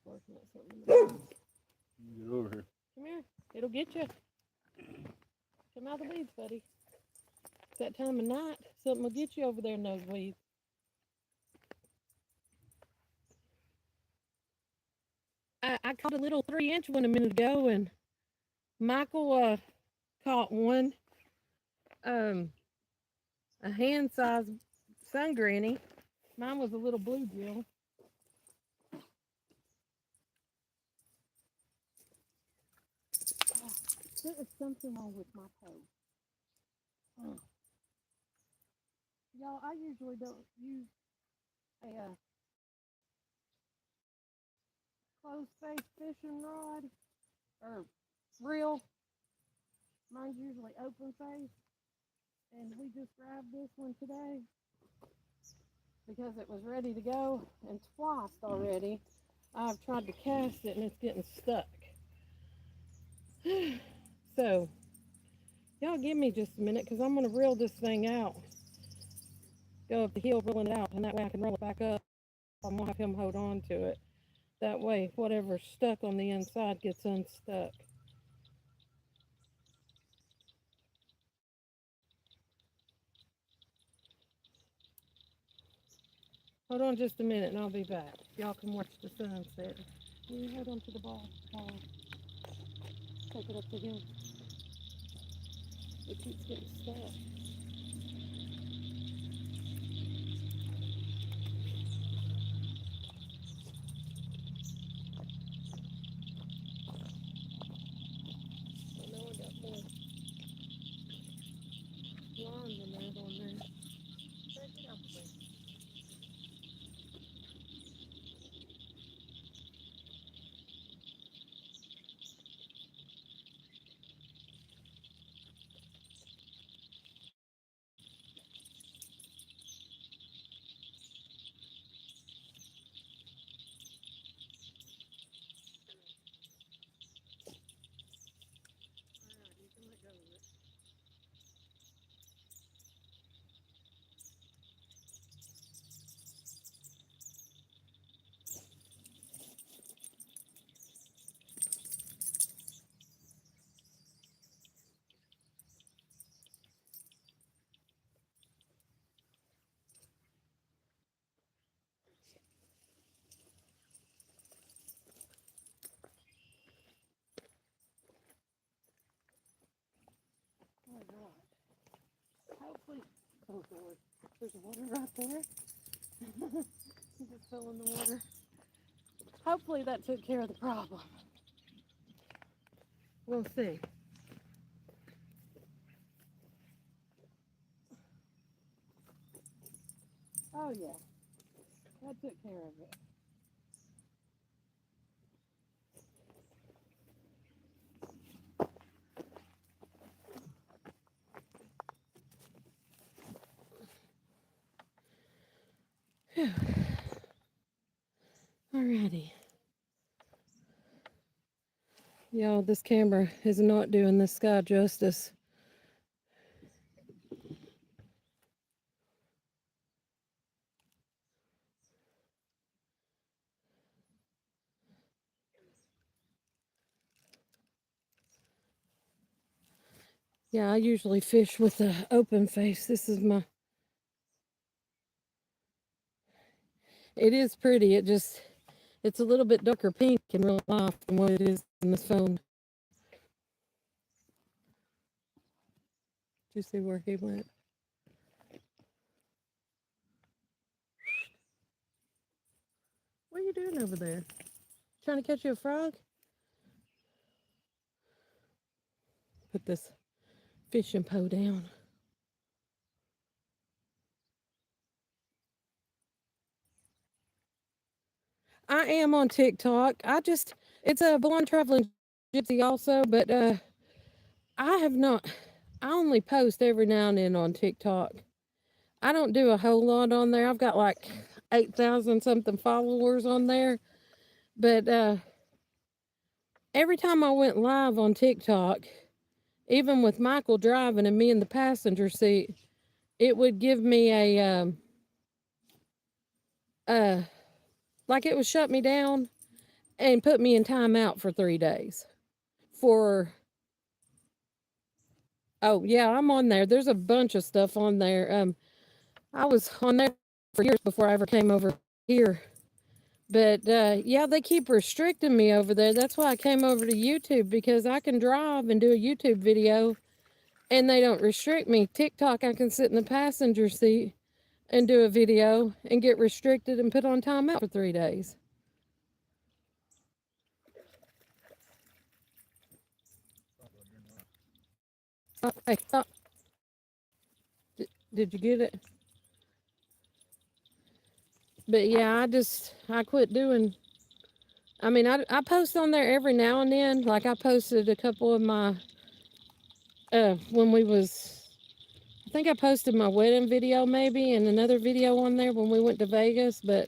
barking at something in the woods. Get over here. Come here. It'll get you. Come out of the weeds, buddy. It's that time of night. Something will get you over there in those weeds. I caught a little 3-inch one a minute ago, and Michael caught one. a hand-sized sun granny. Mine was a little blue Jill. Oh, there is something wrong with my toe. Oh. Y'all, I usually don't use a closed face fishing rod or reel. Mine's usually open face. And we just grabbed this one today because it was ready to go, and twice already I've tried to cast it and it's getting stuck. So y'all give me just a minute because I'm going to reel this thing out, go up the hill reeling it out, and that way I can roll it back up. I'm going to have him hold on to it. That way whatever's stuck on the inside gets unstuck. Hold on just a minute and I'll be back. Y'all can watch the sunset. Can you hold on to the ball? Take it up the hill. It keeps getting stuck. I know I got more lines than that on there. Take it out there. Alright, you can let go of it. Alright. Hopefully, oh Lord, there's water right there. He just fell in the water. Hopefully that took care of the problem. We'll see. Oh yeah, that took care of it. Whew. Alrighty. Y'all, this camera is not doing this sky justice. Yeah, I usually fish with an open face. This is my... It is pretty. It's a little bit darker pink in real life than what it is in this phone. Did you see where he went? What are you doing over there? Trying to catch you a frog? Put this fishing pole down. I am on TikTok. It's a blonde traveling gypsy also, but I have not, I only post every now and then on TikTok. I don't do a whole lot on there. I've got like 8,000 something followers on there. But every time I went live on TikTok, even with Michael driving and me in the passenger seat, it would give me like it would shut me down and put me in timeout for 3 days. Oh yeah, I'm on there. There's a bunch of stuff on there. I was on there for years before I ever came over here. But yeah, they keep restricting me over there. That's why I came over to YouTube, because I can drive and do a YouTube video and they don't restrict me. TikTok, I can sit in the passenger seat and do a video and get restricted and put on timeout for 3 days. Hey, stop. Did you get it? But yeah, I quit doing. I mean, I post on there every now and then. Like I posted a couple of my when we was. I think I posted my wedding video maybe and another video on there when we went to Vegas, but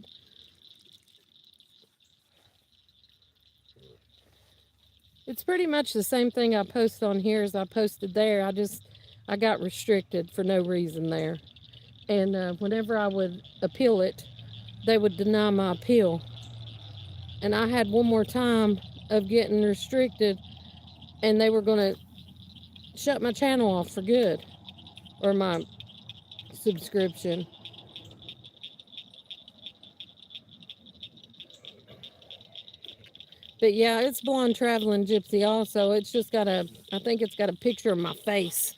it's pretty much the same thing I post on here as I posted there. I got restricted for no reason there. And whenever I would appeal it, they would deny my appeal. And I had one more time of getting restricted, and they were going to shut my channel off for good, or my subscription. But yeah, it's Blonde Traveling Gypsy also. It's just got I think it's got a picture of my face.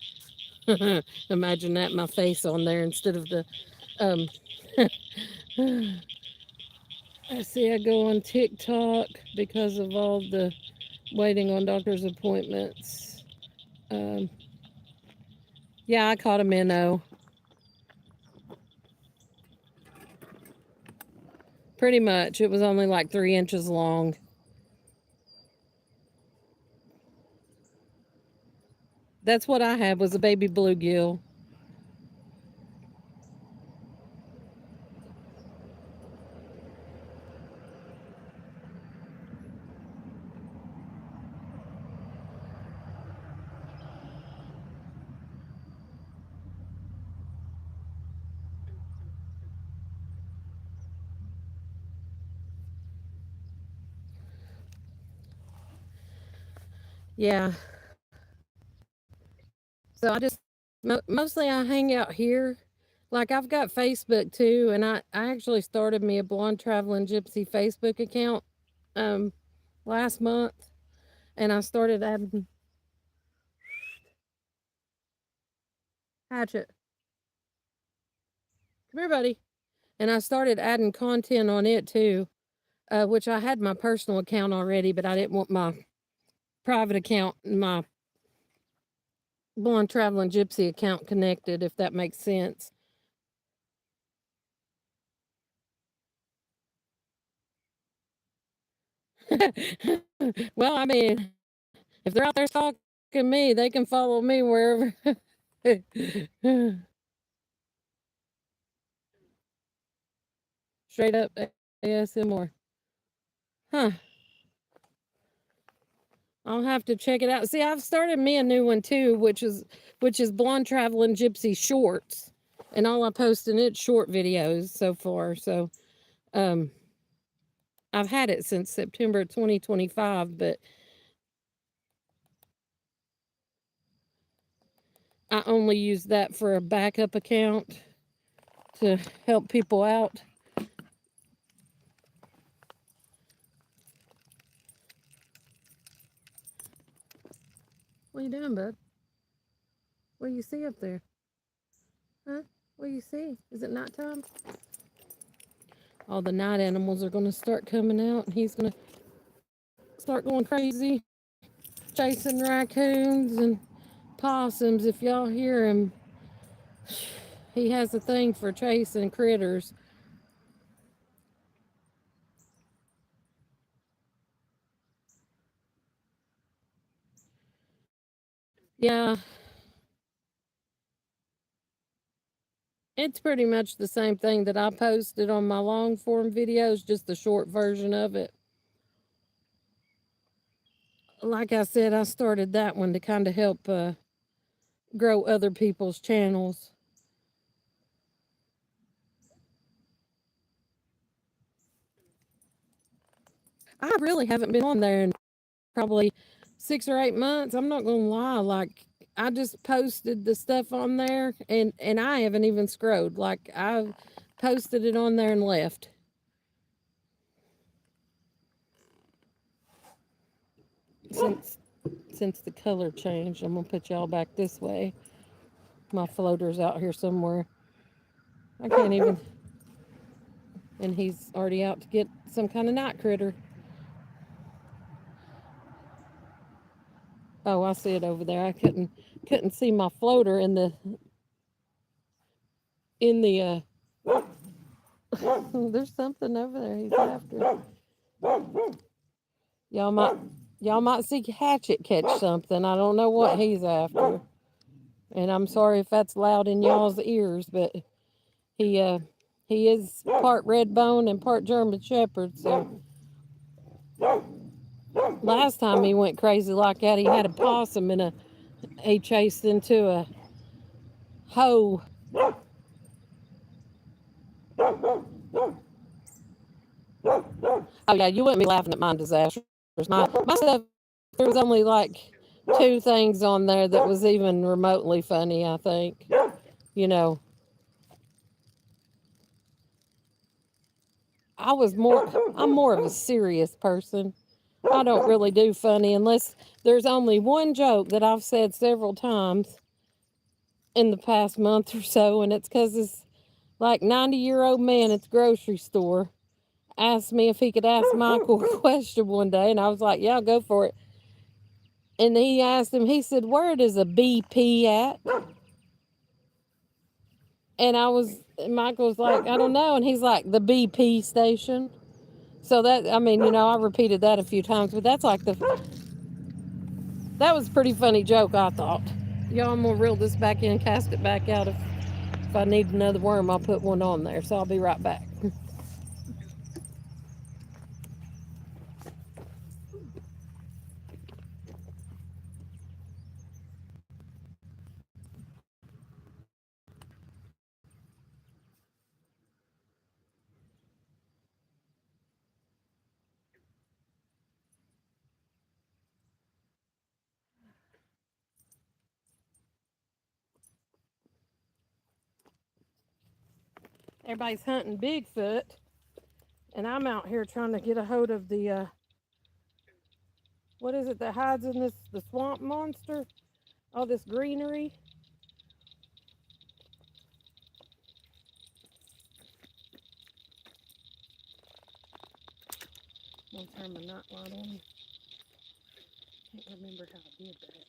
Imagine that, my face on there instead of the, I see I go on TikTok because of all the waiting on doctor's appointments. Yeah, I caught a minnow. Pretty much. It was only like 3 inches long. That's what I had, was a baby bluegill. Yeah. So mostly I hang out here. Like I've got Facebook too, and I actually started me a Blonde Traveling Gypsy Facebook account last month, and I started adding Hatchet. Come here, buddy. And I started adding content on it too, which I had my personal account already, but I didn't want my private account and my Blonde Traveling Gypsy account connected, if that makes sense. Well, I mean, if they're out there stalking me, they can follow me wherever. Straight up ASMR. Huh. I'll have to check it out. See, I've started me a new one too, which is Blonde Traveling Gypsy Shorts. And all I post in it short videos so far. So I've had it since September 2025, but I only use that for a backup account to help people out. What are you doing, bud? What do you see up there? Huh? What do you see? Is it nighttime? All the night animals are going to start coming out, and he's going to start going crazy, chasing raccoons and possums. If y'all hear him, he has a thing for chasing critters. Yeah. It's pretty much the same thing that I posted on my long form videos, just the short version of it. Like I said, I started that one to kind of help grow other people's channels. I really haven't been on there in probably 6 or 8 months. I'm not gonna lie. Like I just posted the stuff on there, and I haven't even scrolled. Like I posted it on there and left. since the color changed. I'm gonna put y'all back this way. My floater's out here somewhere. I can't even. And he's already out to get some kind of night critter. Oh, I see it over there. I couldn't see my floater in the there's something over there he's after. Y'all might see Hatchet catch something. I don't know what he's after. And I'm sorry if that's loud in y'all's ears, but he is part red bone and part German shepherd, so last time he went crazy like that, he had a possum he chased into a hoe. Oh yeah, you wouldn't be laughing at my disasters. My stuff, there was only like 2 things on there that was even remotely funny, I think. You know, I'm more of a serious person. I don't really do funny unless there's only one joke that I've said several times in the past month or so, and it's because this like 90-year-old man at the grocery store asked me if he could ask Michael a question one day, and I was like, yeah, go for it. And he asked him, he said, where does a BP at? And Michael was like, I don't know. And he's like, the BP station. So that, I mean, I repeated that a few times, but that was a pretty funny joke, I thought. Y'all, I'm gonna reel this back in, cast it back out. If I need another worm, I'll put one on there. So I'll be right back. Everybody's hunting Bigfoot, and I'm out here trying to get a hold of the what is it that hides in the swamp monster? All this greenery. I'm gonna turn my night light on. Can't remember how I did that.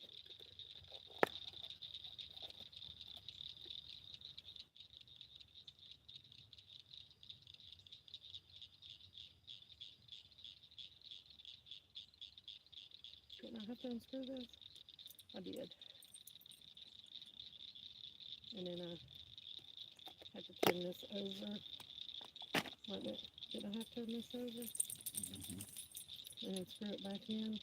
Didn't I have to unscrew this? I did. And then I had to turn this over. Wait a minute. Did I have to turn this over? And then screw it back in?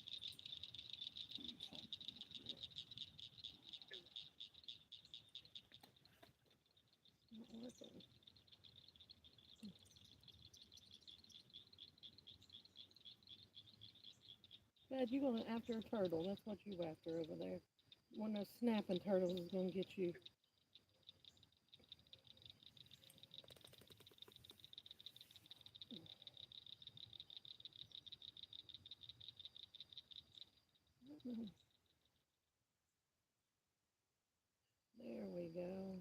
Not working. Dad, you going after a turtle. That's what you after over there. One of those snapping turtles is going to get you. There we go.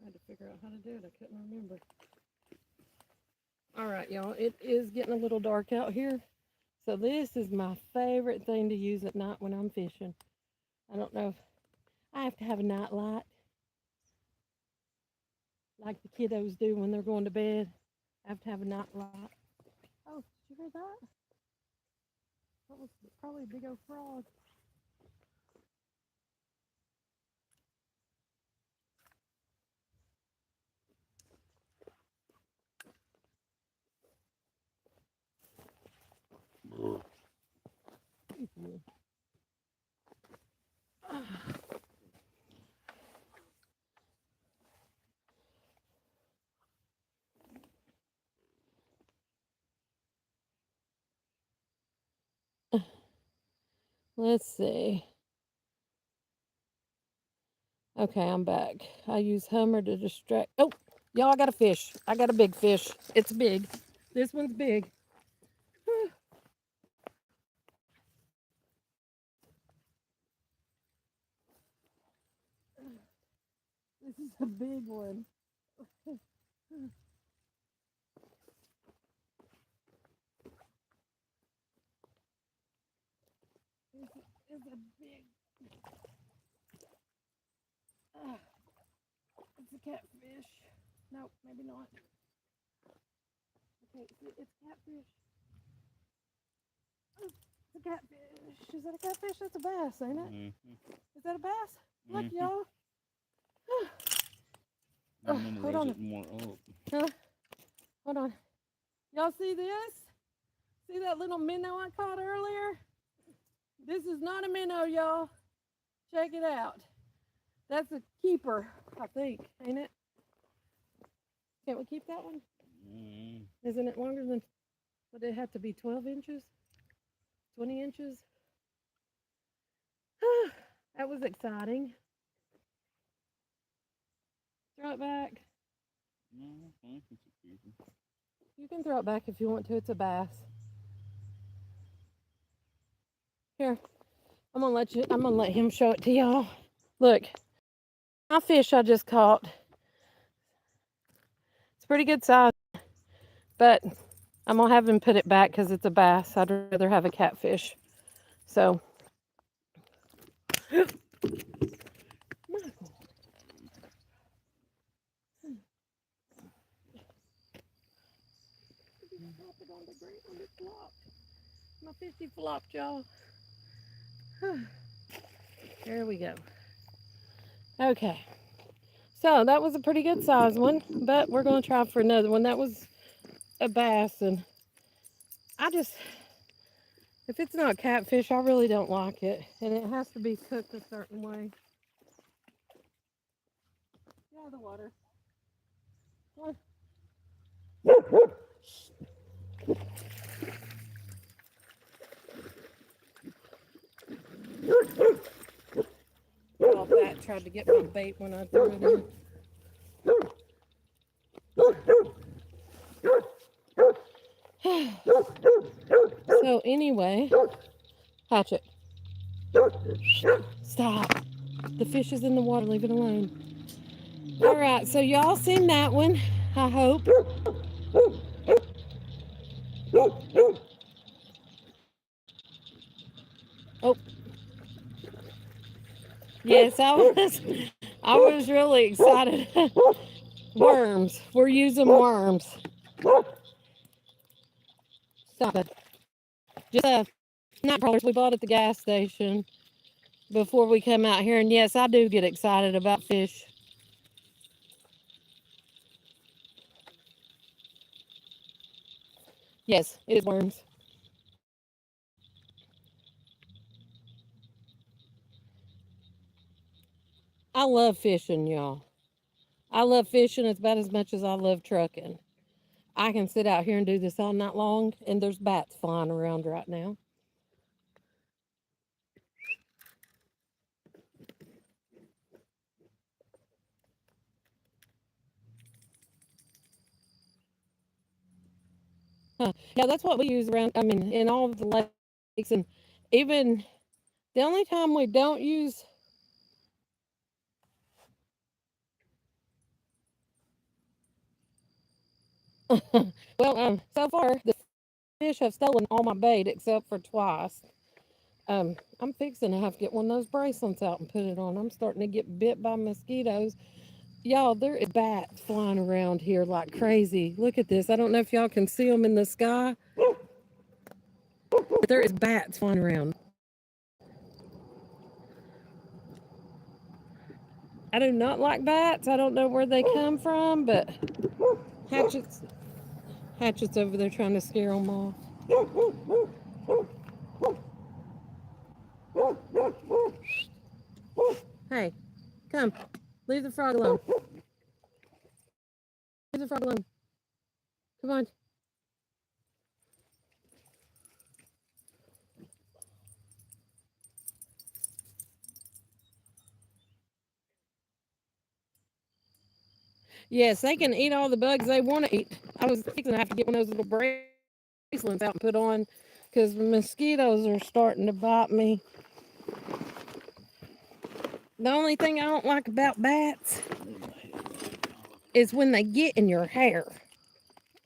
I had to figure out how to do it. I couldn't remember. All right, y'all. It is getting a little dark out here. So this is my favorite thing to use at night when I'm fishing. I don't know if I have to have a night light like the kiddos do when they're going to bed. I have to have a night light. Oh, did you hear that? That was probably a big old frog. Let's see. Okay, I'm back. I use Hummer to distract. Oh, y'all, I got a fish. I got a big fish. It's big. This one's big. This is a big one. This is a big. It's a catfish. No, maybe not. Okay, it's catfish. Oh, it's a catfish. Is that a catfish? That's a bass, ain't it? Mm-hmm. Is that a bass? Look, Mhm. y'all. I'm gonna hold raise on. it more up. Huh? Hold on. Y'all see this? See that little minnow I caught earlier? This is not a minnow, y'all. Check it out. That's a keeper, I think, ain't it? Can't we keep that one? Mm-hmm. Isn't it longer than, would it have to be 12 inches? 20 inches? That was exciting. Throw it back. No, I think it's a keeper. You can throw it back if you want to. It's a bass. Here, I'm gonna let him show it to y'all. Look, my fish I just caught. It's pretty good size, but I'm gonna have him put it back because it's a bass. I'd rather have a catfish. So, Michael. Drop it on the ground. It flopped. My fishy flopped, y'all. There we go. Okay. So that was a pretty good size one, but we're going to try for another one. That was a bass, and if it's not catfish, I really don't like it, and it has to be cooked a certain way. Get out of the water. Come on. All that tried to get my bait when I threw it in. So anyway, Hatchet. Stop. The fish is in the water. Leave it alone. All right. So y'all seen that one, I hope. Oh. Yes, I was really excited. Worms. We're using worms. Stop it. Just night crawlers we bought at the gas station before we come out here. And yes, I do get excited about fish. Yes, it is worms. I love fishing, y'all. I love fishing about as much as I love trucking. I can sit out here and do this all night long, and there's bats flying around right now. Yeah, that's what we use around, in all of the lakes. And even the only time we don't use, well, so far, the fish have stolen all my bait except for twice. I'm fixing to have to get one of those bracelets out and put it on. I'm starting to get bit by mosquitoes. Y'all, there is bats flying around here like crazy. Look at this. I don't know if y'all can see them in the sky, but there is bats flying around. I do not like bats. I don't know where they come from, but Hatchet's over there trying to scare them off. Hey, come. Leave the frog alone. Leave the frog alone. Come on. Yes, they can eat all the bugs they want to eat. I was fixing to have to get one of those little bracelets out and put on because the mosquitoes are starting to bite me. The only thing I don't like about bats is when they get in your hair.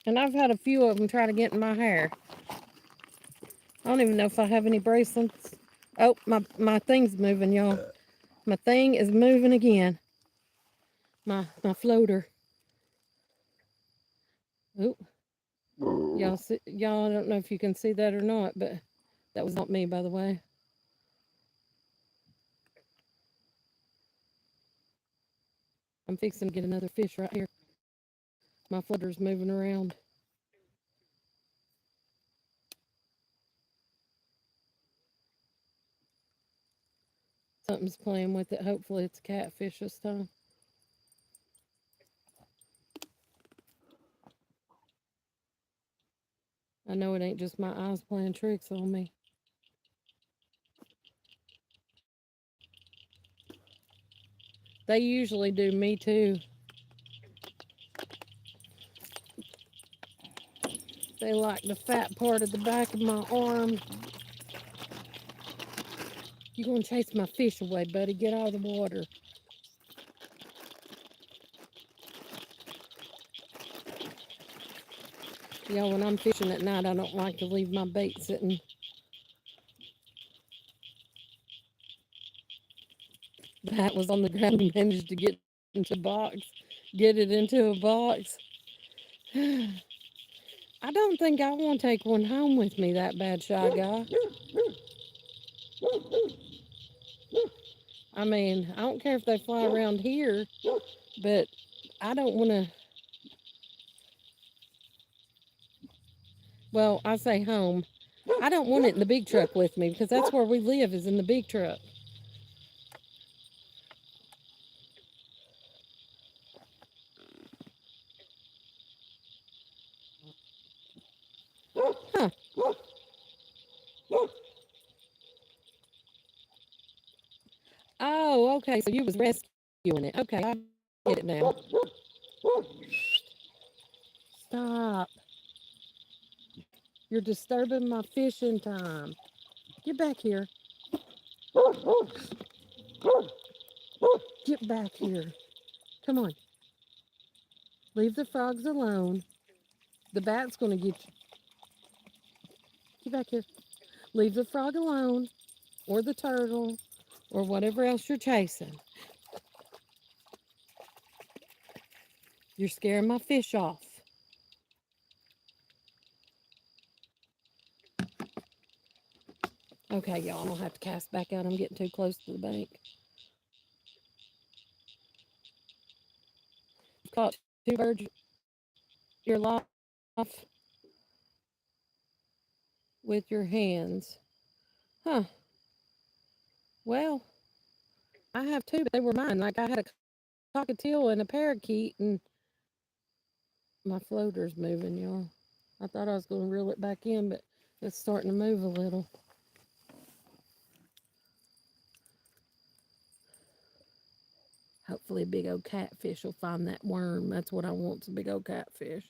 And I've had a few of them try to get in my hair. I don't even know if I have any bracelets. Oh, my thing's moving, y'all. My thing is moving again. My floater. Oop. Y'all see, y'all, I don't know if you can see that or not, but that was not me, by the way. I'm fixing to get another fish right here. My floater's moving around. Something's playing with it. Hopefully it's a catfish this time. I know it ain't just my eyes playing tricks on me. They usually do me too. They like the fat part of the back of my arm. You gonna chase my fish away, buddy. Get out of the water. Yeah, when I'm fishing at night, I don't like to leave my bait sitting. That was on the ground and managed to get into a box. Get it into a box. I don't think I want to take one home with me, that bad, Shy Guy. I mean, I don't care if they fly around here, but I don't want to. Well, I say home. I don't want it in the big truck with me because that's where we live, is in the big truck. Huh. Oh, okay. So you was rescuing it. Okay, I get it now. Stop. You're disturbing my fishing time. Get back here. Get back here. Come on. Leave the frogs alone. The bat's going to get you. Get back here. Leave the frog alone, or the turtle, or whatever else you're chasing. You're scaring my fish off. Okay, y'all, I'm going to have to cast back out. I'm getting too close to the bank. You've caught two birds your life with your hands. Huh. Well, I have two, but they were mine. Like I had a cockatiel and a parakeet, and my floater's moving, y'all. I thought I was going to reel it back in, but it's starting to move a little. Hopefully a big old catfish will find that worm. That's what I want, a big old catfish.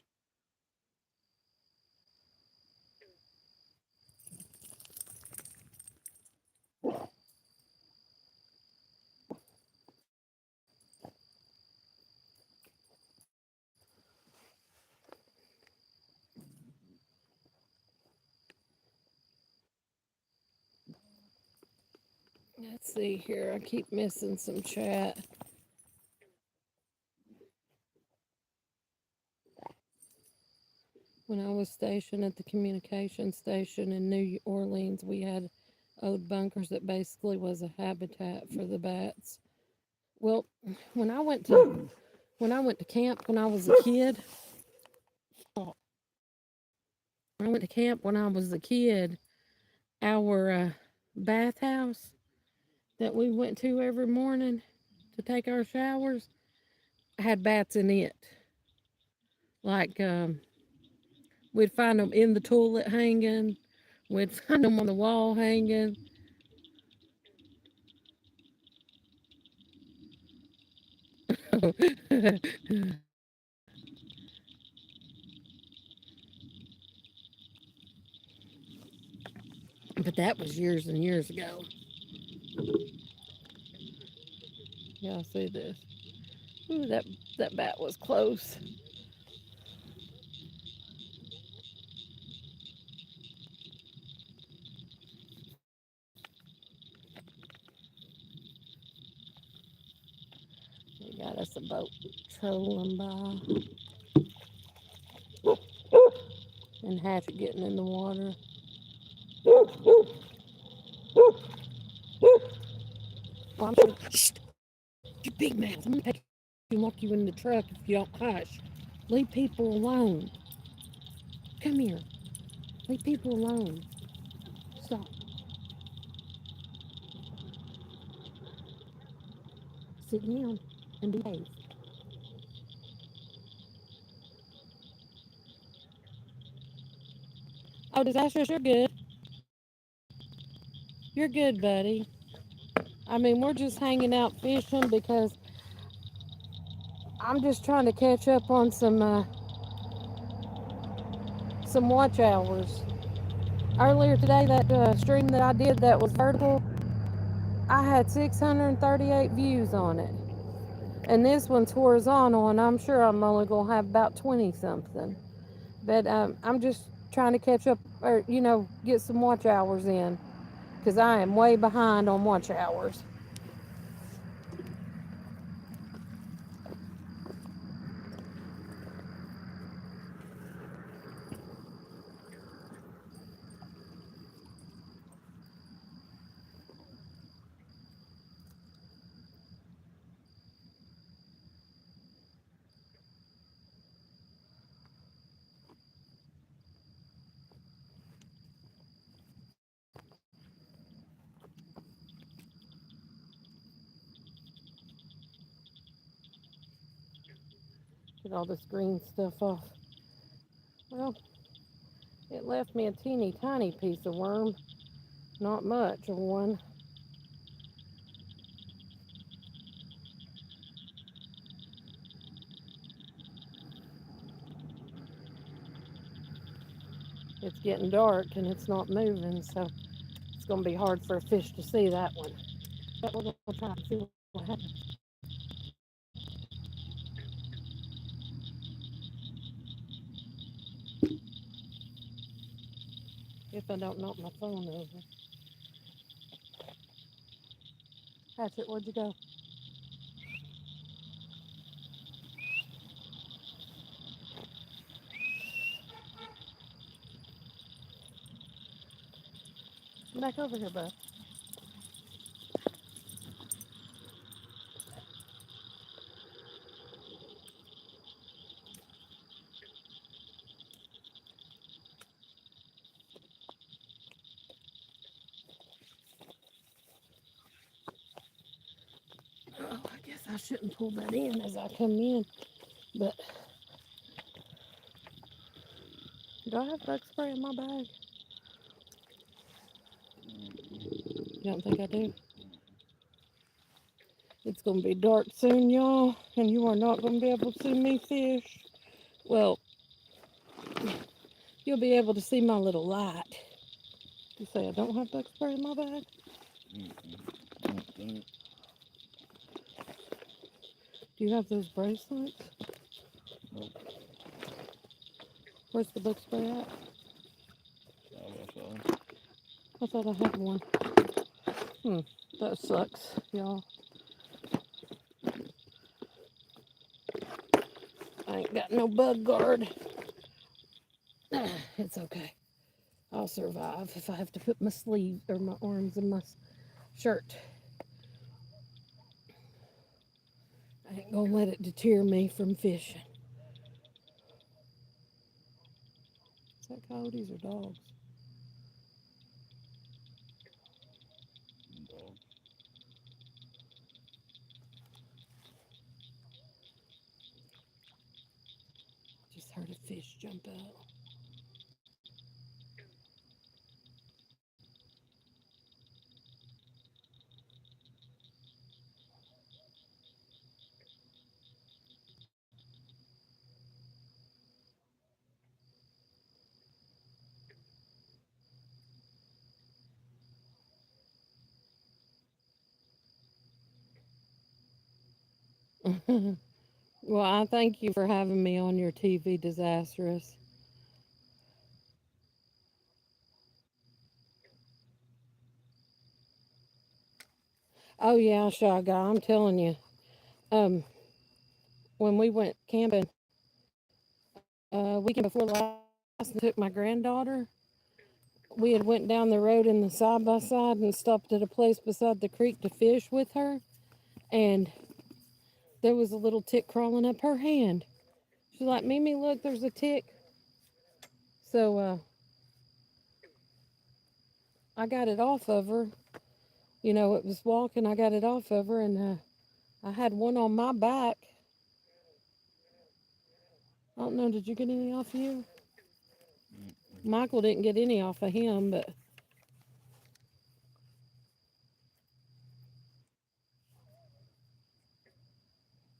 Let's see here. I keep missing some chat. When I was stationed at the communication station in New Orleans, we had old bunkers that basically was a habitat for the bats. Well, when I went to camp when I was a kid, our bathhouse that we went to every morning to take our showers had bats in it. Like we'd find them in the toilet hanging, we'd find them on the wall hanging. But that was years and years ago. Y'all see this? Ooh, that bat was close. We got us a boat trolling by, and Hatchet getting in the water. Well, I'm sure. Shh, you big mouth. I'm gonna take you and lock you in the truck if you don't hush. Leave people alone. Come here. Leave people alone. Stop. Sit down and behave. Oh, Disastrous, you're good. You're good, buddy. I mean, we're just hanging out fishing because I'm just trying to catch up on some watch hours. Earlier today, that stream that I did that was vertical, I had 638 views on it. And this one's horizontal, and I'm sure I'm only going to have about 20 something. But I'm just trying to catch up, or, get some watch hours in, because I am way behind on watch hours. Get all this green stuff off. Well, it left me a teeny tiny piece of worm. Not much of one. It's getting dark and it's not moving, so it's going to be hard for a fish to see that one. But we're going to try and see what happens. If I don't knock my phone over. Hatchet, where'd you go? Come back over here, bud. Oh, I guess I shouldn't pull that in as I come in, but do I have bug spray in my bag? You don't think I do? It's going to be dark soon, y'all, and you are not going to be able to see me fish. Well, you'll be able to see my little light. You say I don't have bug spray in my bag? Do you have those bracelets? Nope. Where's the bug spray at? Oh, I thought I had one. That sucks, y'all. I ain't got no bug guard. It's okay. I'll survive if I have to put my sleeve or my arms in my shirt. I ain't gonna let it deter me from fishing. Is that coyotes or dogs? dog. Just heard a fish jump out. Well, I thank you for having me on your TV disastrous. Oh yeah, Shy Guy, I'm telling you. Um, when we went camping, weekend before last, and took my granddaughter. We had went down the road in the side by side and stopped at a place beside the creek to fish with her, and there was a little tick crawling up her hand. She's like, Mimi, look, there's a tick. So I got it off of her. You know, it was walking. I got it off of her, and I had one on my back. I don't know. Did you get any off you? Mm-mm. Michael didn't get any off of him, but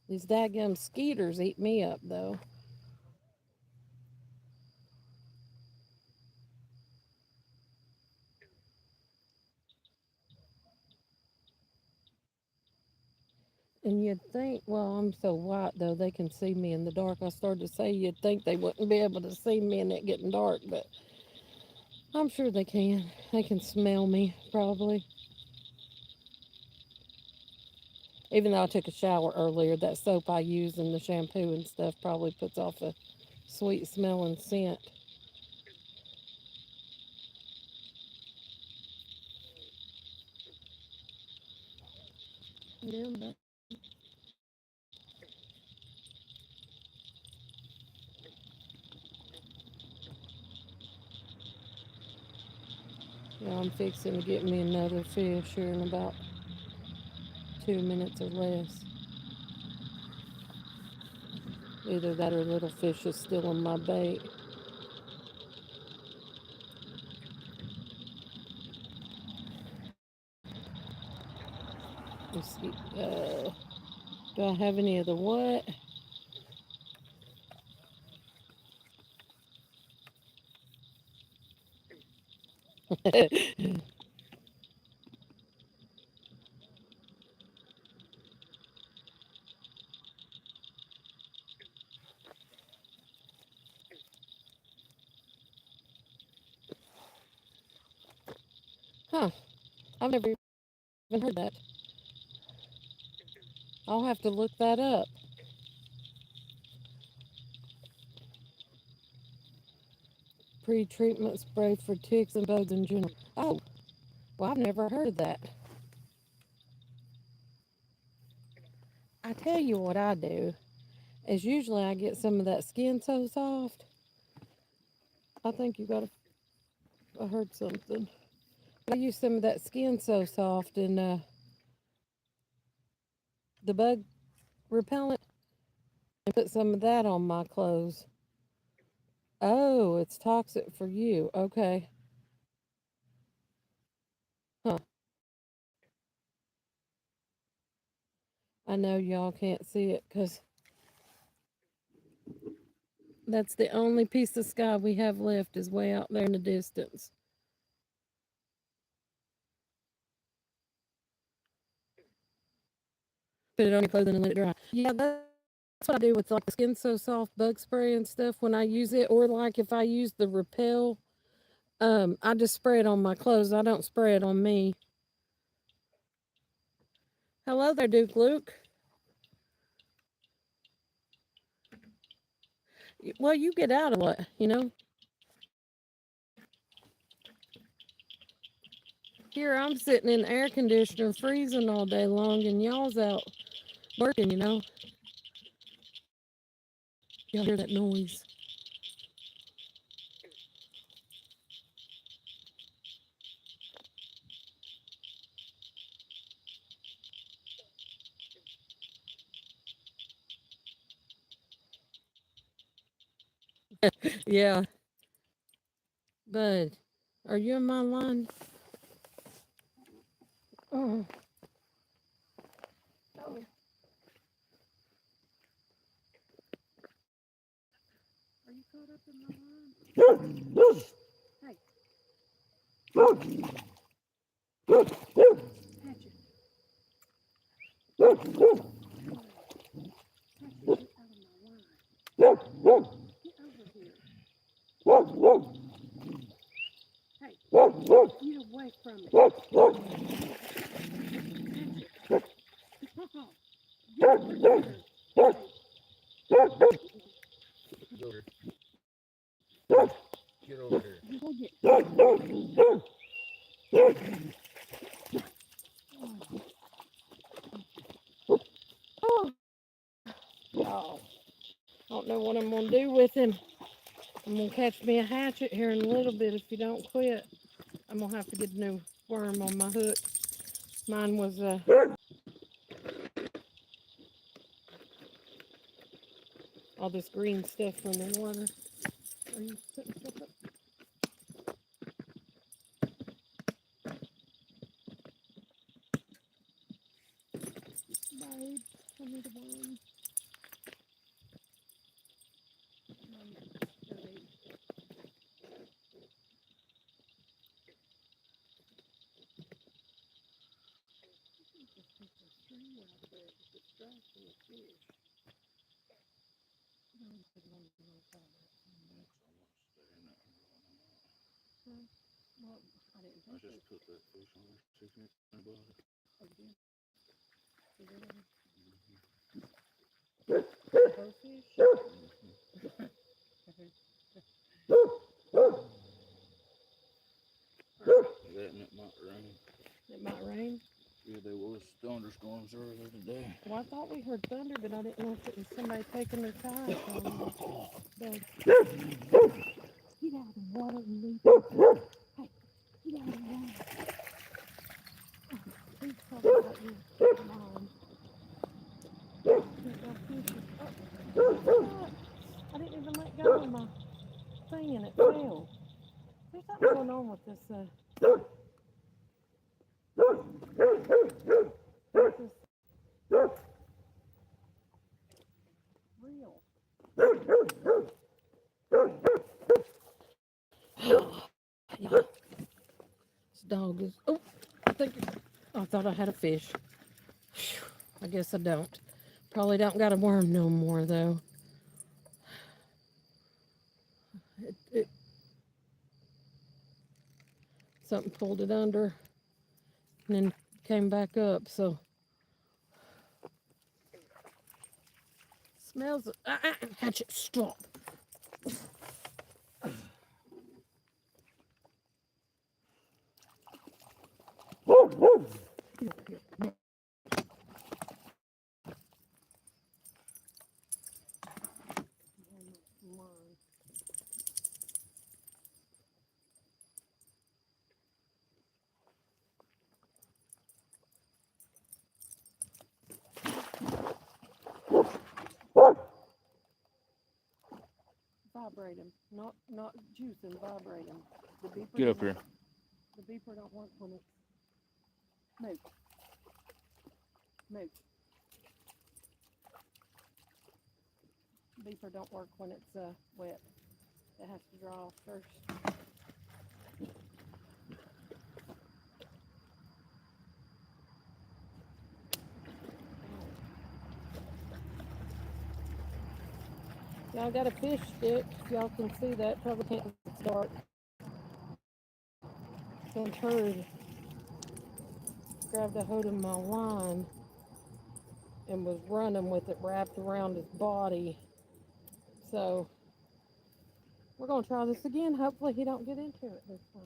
these daggum skeeters eat me up, though. And you'd think, well, I'm so white, though, they can see me in the dark. I started to say you'd think they wouldn't be able to see me in it getting dark, but I'm sure they can. They can smell me, probably. Even though I took a shower earlier, that soap I use and the shampoo and stuff probably puts off a sweet smelling scent. Yeah, but yeah, I'm fixing to get me another fish here in about 2 minutes or less. Either that or little fish is still on my bait. Let's see. Do I have any of the what? Huh. I've never even heard that. I'll have to look that up. Pre-treatment spray for ticks and bugs in general. Oh, well, I've never heard of that. I tell you what I do is usually I get some of that Skin So Soft. I think you got. I heard something. I use some of that Skin So Soft and the bug repellent and put some of that on my clothes. Oh, it's toxic for you. Okay. Huh. I know y'all can't see it because that's the only piece of sky we have left is way out there in the distance. Put it on your clothing and let it dry. Yeah, that's what I do with like the Skin So Soft bug spray and stuff when I use it, or like if I use the Repel, I just spray it on my clothes. I don't spray it on me. Hello there, Duke Luke. Well, you get out a lot, you know. Here I'm sitting in the air conditioner freezing all day long, and y'all's out working, you know. Y'all hear that noise? Yeah, bud. Are you in my line? Oh, oh. Are you caught up in my line? Hey, Hatchet. Hatchet. here. Hey, get away from it. Get over here. Get over here. You go get. Oh, oh, I don't know what I'm gonna do with him. I'm gonna catch me a hatchet here in a little bit if you don't quit. I'm gonna have to get a new worm on my hook. Mine was all this green stuff from the water. Are you putting stuff up? Babe, I need a worm. Well, I didn't I think just put that fish on there, chicken and butter. again. That and it might rain. It might rain. Yeah, there was thunderstorms earlier today. Well, I thought we heard thunder, but I didn't know if it was somebody taking their time. So, get out of the water and leave. Hey, get out of the water. Please probably got your mom. Can't go fishing. Oh, I didn't even let go of my thing and it fell. There's something going on with this. This is real. Yeah. This dog is. Oh, I think. I thought I had a fish. Whew, I guess I don't. Probably don't got a worm no more though. Something pulled it under and then came back up. So smells. Hatchet, stop. Here. Vibrate him, not juice him. Vibrate him. The beeper. Get up here. The beeper don't work when it's move. Move. Beeper don't work when it's wet. It has to dry off first. Y'all got a fish stick. Y'all can see that. Probably can't start. Some turd grabbed a hold of my line and was running with it wrapped around his body. So we're gonna try this again. Hopefully he don't get into it this time.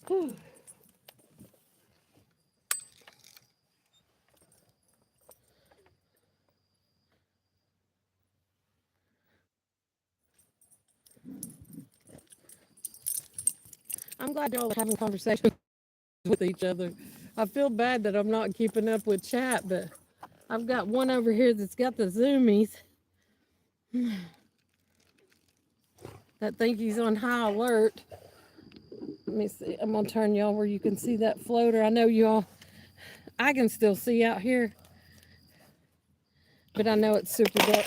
Whew. I'm glad y'all are having conversations with each other. I feel bad that I'm not keeping up with chat, but I've got one over here that's got the zoomies that think he's on high alert. Let me see. I'm gonna turn y'all where you can see that floater. I know y'all. I can still see out here. but I know it's super dark.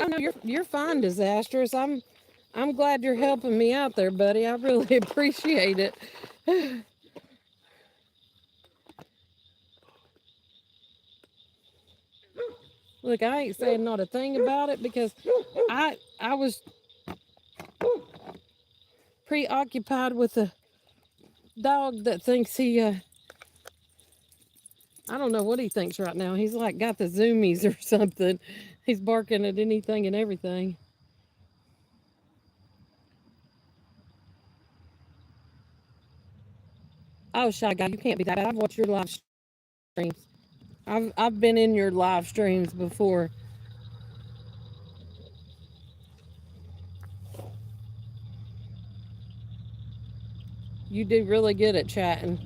Oh no, you're fine, Disastrous. I'm glad you're helping me out there, buddy. I really appreciate it. Look, I ain't saying not a thing about it because I was preoccupied with a dog that thinks he I don't know what he thinks right now. He's like got the zoomies or something. He's barking at anything and everything. Oh, Shy Guy, you can't be that bad. I've watched your live streams. I've been in your live streams before. You do really good at chatting.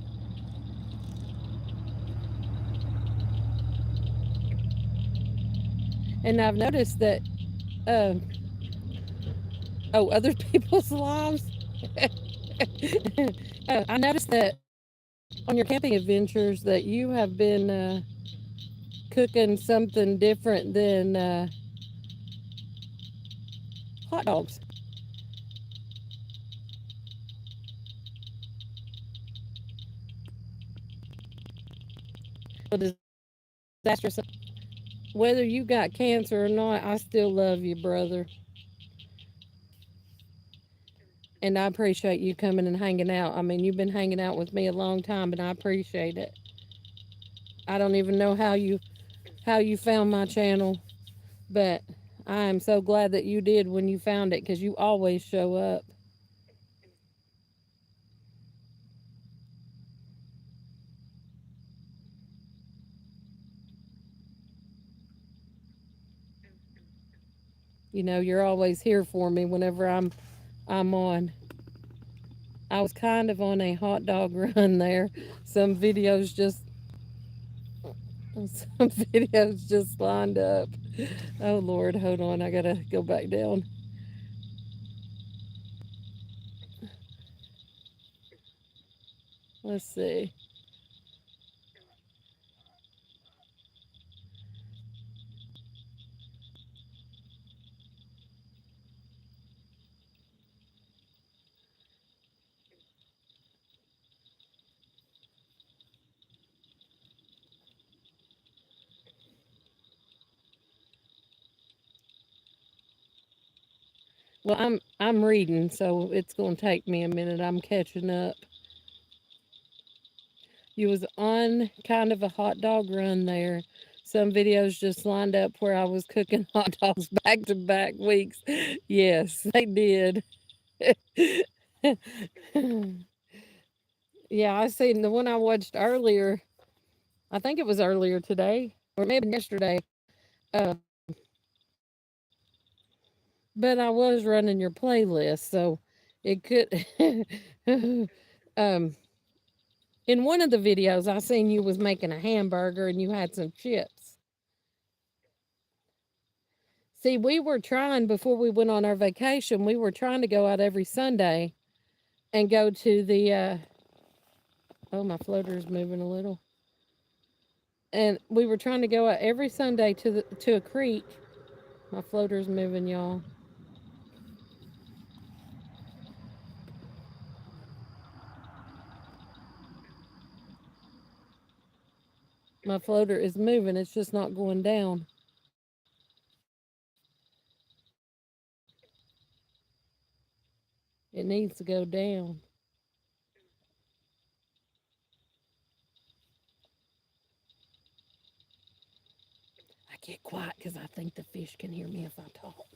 And I've noticed that uh, other people's lives. I noticed that on your camping adventures that you have been cooking something different than hot dogs. Well, disaster. Whether you got cancer or not, I still love you, brother. And I appreciate you coming and hanging out. I mean, you've been hanging out with me a long time, and I appreciate it. I don't even know how you found my channel, but I am so glad that you did when you found it because you always show up. You know, you're always here for me whenever I'm on. I was kind of on a hot dog run there. Some videos just some videos just lined up. Oh Lord, hold on. I gotta go back down. Let's see. Well, I'm reading, so it's gonna take me a minute. I'm catching up. You was on kind of a hot dog run there. Some videos just lined up where I was cooking hot dogs back to back weeks. Yes, they did. Yeah, I seen the one I watched earlier. I think it was earlier today or maybe yesterday. Uh, but I was running your playlist, so it could. um, in one of the videos, I seen you was making a hamburger and you had some chips. See, we were trying before we went on our vacation. We were trying to go out every Sunday and go to the. Oh, my floater's moving a little. And we were trying to go out every Sunday to a creek. My floater's moving, y'all. My floater is moving. It's just not going down. It needs to go down. I get quiet because I think the fish can hear me if I talk.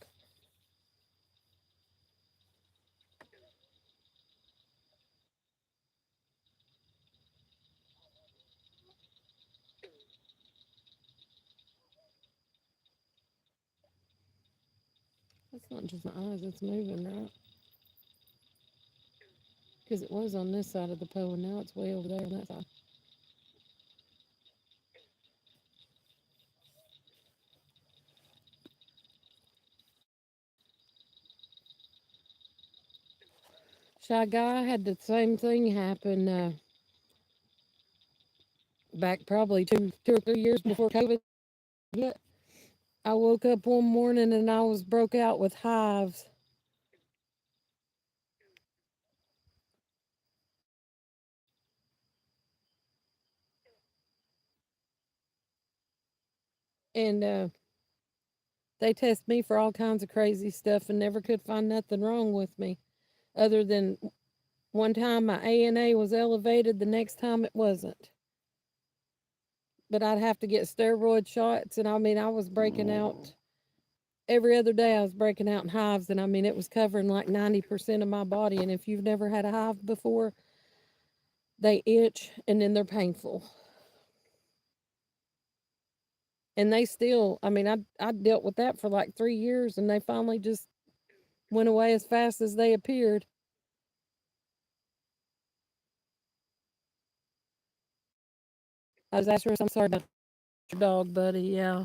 That's not just my eyes, it's moving, right? Because it was on this side of the pole and now it's way over there on that side. Shy Guy had the same thing happen. back probably two or 3 years before COVID hit. I woke up one morning and I was broke out with hives. And they test me for all kinds of crazy stuff and never could find nothing wrong with me, other than one time my ANA was elevated, the next time it wasn't. But I'd have to get steroid shots, and I mean, I was breaking out every other day. I was breaking out in hives, and I mean, it was covering like 90% of my body. And if you've never had a hive before, they itch and then they're painful. And they still, I mean, I dealt with that for like 3 years, and they finally just went away as fast as they appeared. I was asking her, I'm sorry about your dog, buddy. Yeah.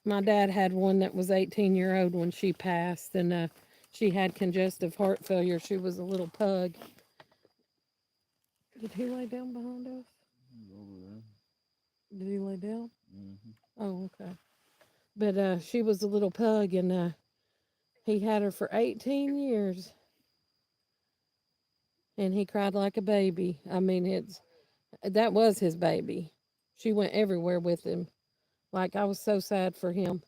My dad had one that was 18-year-old when she passed, and she had congestive heart failure. She was a little pug. Did he lay down behind us? Over there. Did he lay down? Mm-hmm. Oh, okay. But she was a little pug, and he had her for 18 years, and he cried like a baby. I mean, that was his baby. She went everywhere with him. Like, I was so sad for him.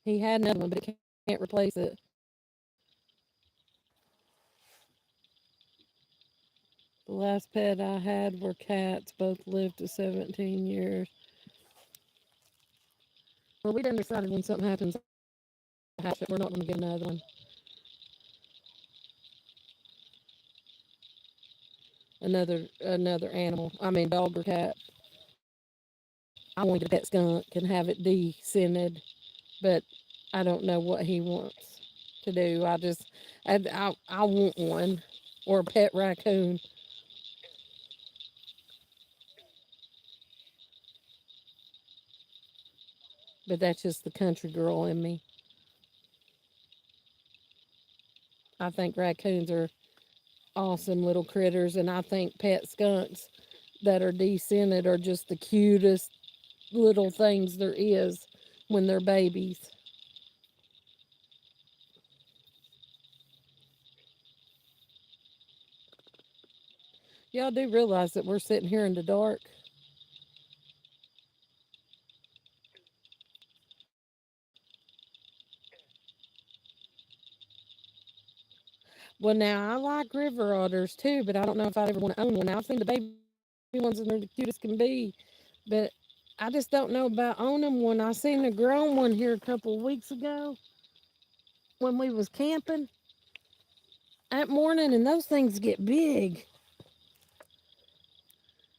He had another one, but it can't replace it. The last pet I had were cats. Both lived to 17 years. Well, we done decided when something happens, we're not going to get another one. Another animal. I mean, dog or cat. I want to get a pet skunk and have it descented, but I don't know what he wants to do. I want one, or a pet raccoon. But that's just the country girl in me. I think raccoons are awesome little critters, and I think pet skunks that are descented are just the cutest little things there is when they're babies. Y'all do realize that we're sitting here in the dark? Well, now I like river otters too, but I don't know if I'd ever want to own one. Now, I've seen the baby ones and they're the cutest can be, but I just don't know about owning one. I seen a grown one here a couple of weeks ago when we was camping that morning, and those things get big.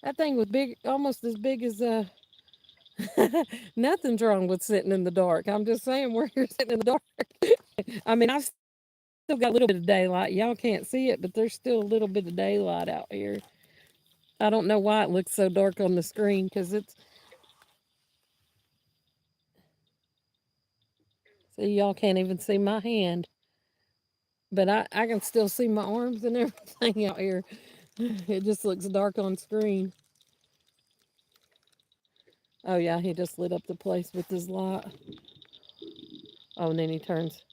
That thing was big, almost as big as nothing's wrong with sitting in the dark. I'm just saying we're here sitting in the dark. I mean, I've still got a little bit of daylight. Y'all can't see it, but there's still a little bit of daylight out here. I don't know why it looks so dark on the screen because it's, see, y'all can't even see my hand, but I can still see my arms and everything out here. It just looks dark on screen. Oh, yeah, he just lit up the place with his light. Oh, and then he turns.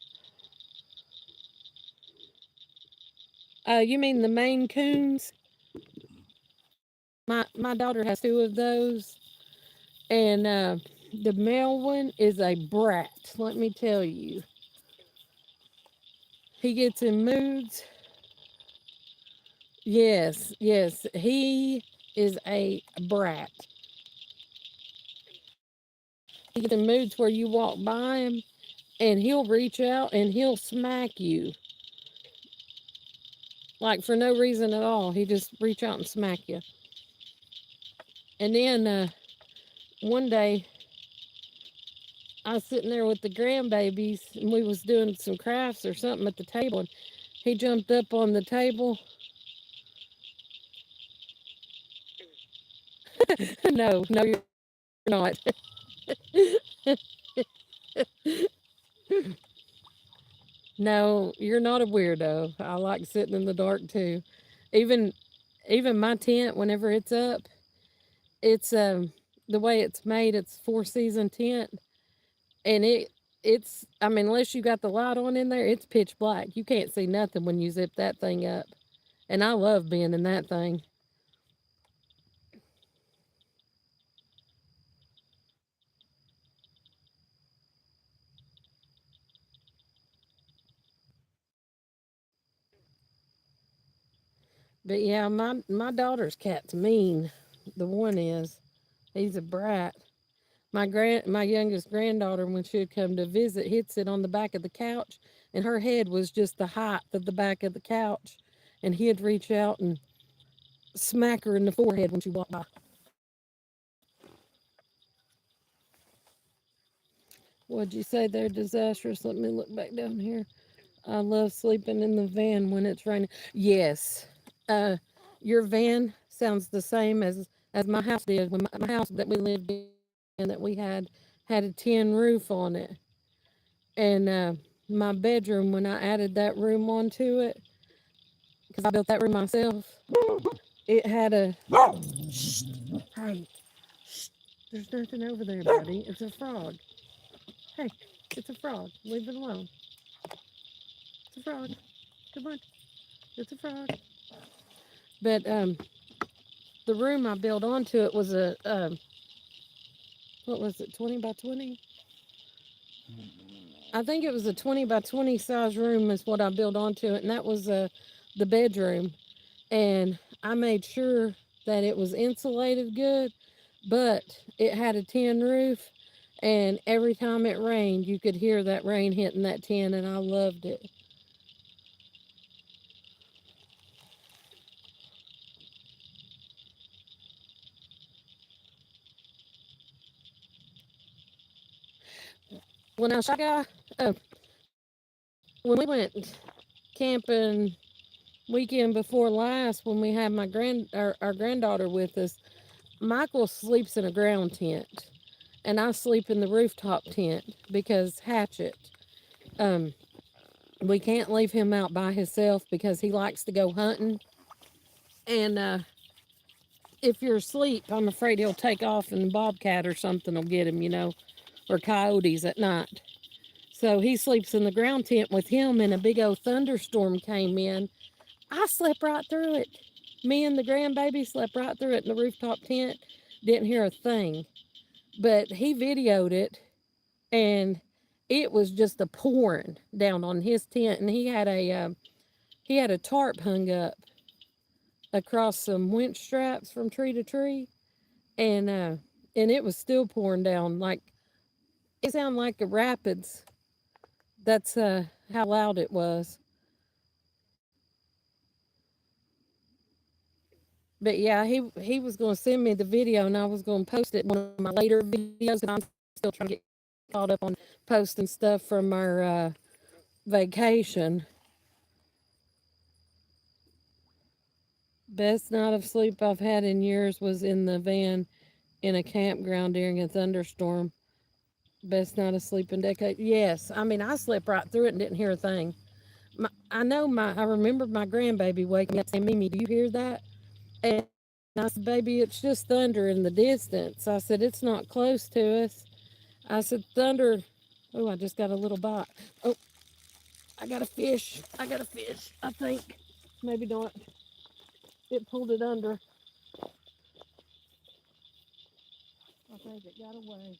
You mean the Maine Coons? My daughter has two of those, and the male one is a brat. Let me tell you, he gets in moods. Yes, yes, he is a brat. He gets in moods where you walk by him, and he'll reach out and he'll smack you, like for no reason at all. He just reach out and smack you. And then one day I was sitting there with the grandbabies, and we was doing some crafts or something at the table, and he jumped up on the table. No, no, you're not. No, you're not a weirdo. I like sitting in the dark too. Even even my tent, whenever it's up, it's the way it's made, it's four season tent, and it's I mean, unless you got the light on in there, it's pitch black. You can't see nothing when you zip that thing up. And I love being in that thing. But yeah, my daughter's cat's mean. The one is. He's a brat. My youngest granddaughter, when she would come to visit, he'd sit on the back of the couch, and her head was just the height of the back of the couch, and he'd reach out and smack her in the forehead when she walked by. What'd you say? They're disastrous. Let me look back down here. I love sleeping in the van when it's raining. Yes, uh, your van sounds the same as my house did. When my house that we lived in, that we had a tin roof on it, and my bedroom, when I added that room onto it, because I built that room myself, it had a hey, shh, there's nothing over there, buddy. It's a frog. Hey, it's a frog. Leave it alone. It's a frog. Come on, it's a frog. But the room I built onto it was a what was it, 20 by 20? I think it was a 20 by 20 size room is what I built onto it, and that was the bedroom. And I made sure that it was insulated good, but it had a tin roof, and every time it rained, you could hear that rain hitting that tin, and I loved it. When I was a guy, uh, when we went camping weekend before last, when we had our granddaughter with us, Michael sleeps in a ground tent, and I sleep in the rooftop tent because Hatchet. Um, we can't leave him out by himself because he likes to go hunting, and if you're asleep, I'm afraid he'll take off and bobcat or something will get him, or coyotes at night. So he sleeps in the ground tent with him, and a big old thunderstorm came in. I slept right through it. Me and the grandbaby slept right through it in the rooftop tent. Didn't hear a thing. But he videoed it, and it was just a pouring down on his tent, and he had a tarp hung up across some winch straps from tree to tree, and it was still pouring down like it sounded like a rapids. That's how loud it was. But yeah, he was going to send me the video, and I was going to post it in one of my later videos. And I'm still trying to get caught up on posting stuff from our vacation. Best night of sleep I've had in years was in the van in a campground during a thunderstorm. Best night of sleep in decades. Yes, I mean I slept right through it and didn't hear a thing. I remember my grandbaby waking up saying, "Mimi, do you hear that?" And I said, "Baby, it's just thunder in the distance." I said, "It's not close to us." I said, "Thunder." Oh, I just got a little bite. Oh, I got a fish. I got a fish. I think. Maybe not. It pulled it under. I think it got away.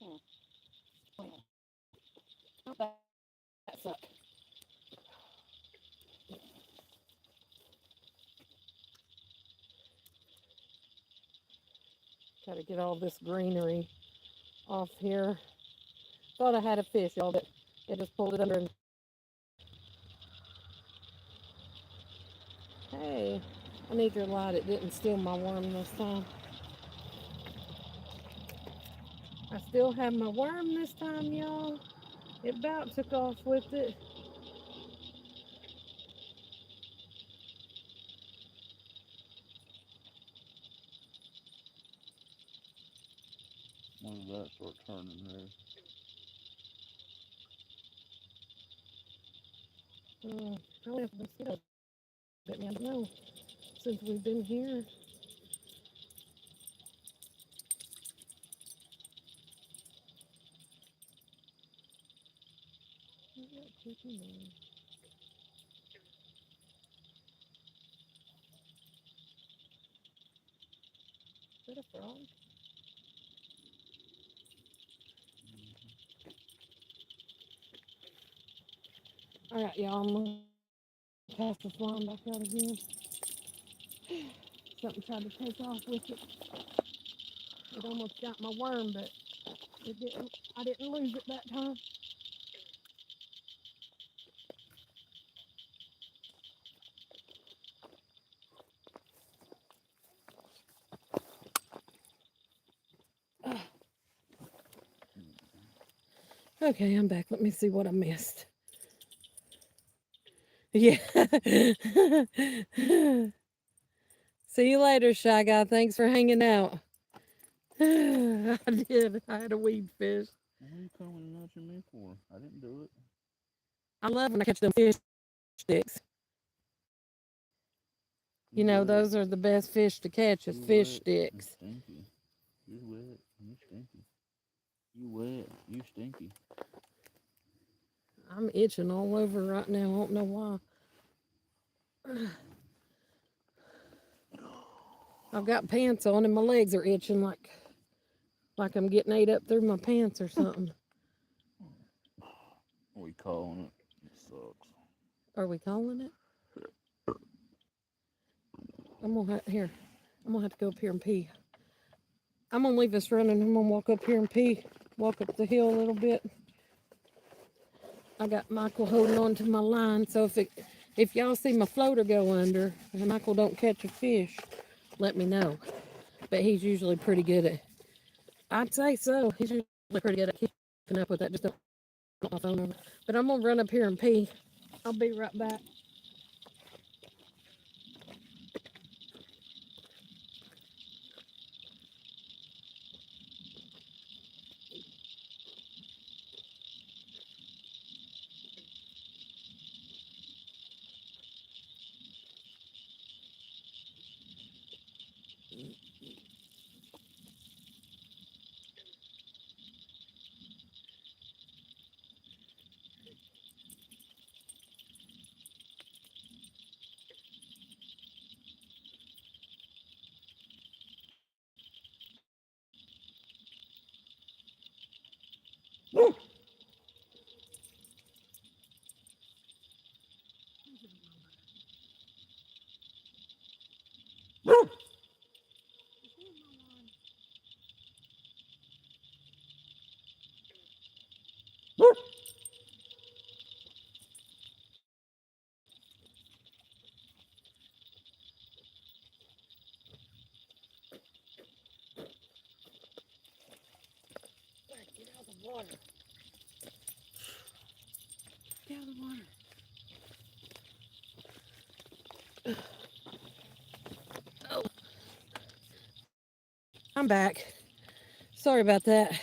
Hmm. Oh, that sucked. Got to get all this greenery off here. Thought I had a fish, y'all, but it just pulled it under. And hey, I need your light. It didn't steal my worm this time. I still have my worm this time, y'all. It about took off with it. When did that start turning red? Probably have mosquitoes bit me. I don't know. Since we've been here. Is that a frog? All right, y'all. I'm gonna cast the flying back out again. Something tried to take off with it. It almost got my worm, but it didn't. I didn't lose it that time. Okay, I'm back. Let me see what I missed. Yeah. See you later, Shy Guy. Thanks for hanging out. I did. I had a weed fish. What are you coming and nudging me for? I didn't do it. I love when I catch them fish sticks. You know, those are the best fish to catch is fish sticks. You stinky. You wet. You stinky. You wet. You stinky. I'm itching all over right now. I don't know why. I've got pants on and my legs are itching like I'm getting ate up through my pants or something. What are we calling it? It sucks. Are we calling it? I'm gonna have to go up here and pee. I'm gonna leave this running. I'm gonna walk up here and pee. Walk up the hill a little bit. I got Michael holding on to my line, so if y'all see my floater go under and Michael don't catch a fish, let me know. But he's usually pretty good at. I'd say so. He's usually pretty good at keeping up with that. Just don't knock my phone over. But I'm gonna run up here and pee. I'll be right back. Get out of the water. Get out of the water. Oh. I'm back. Sorry about that.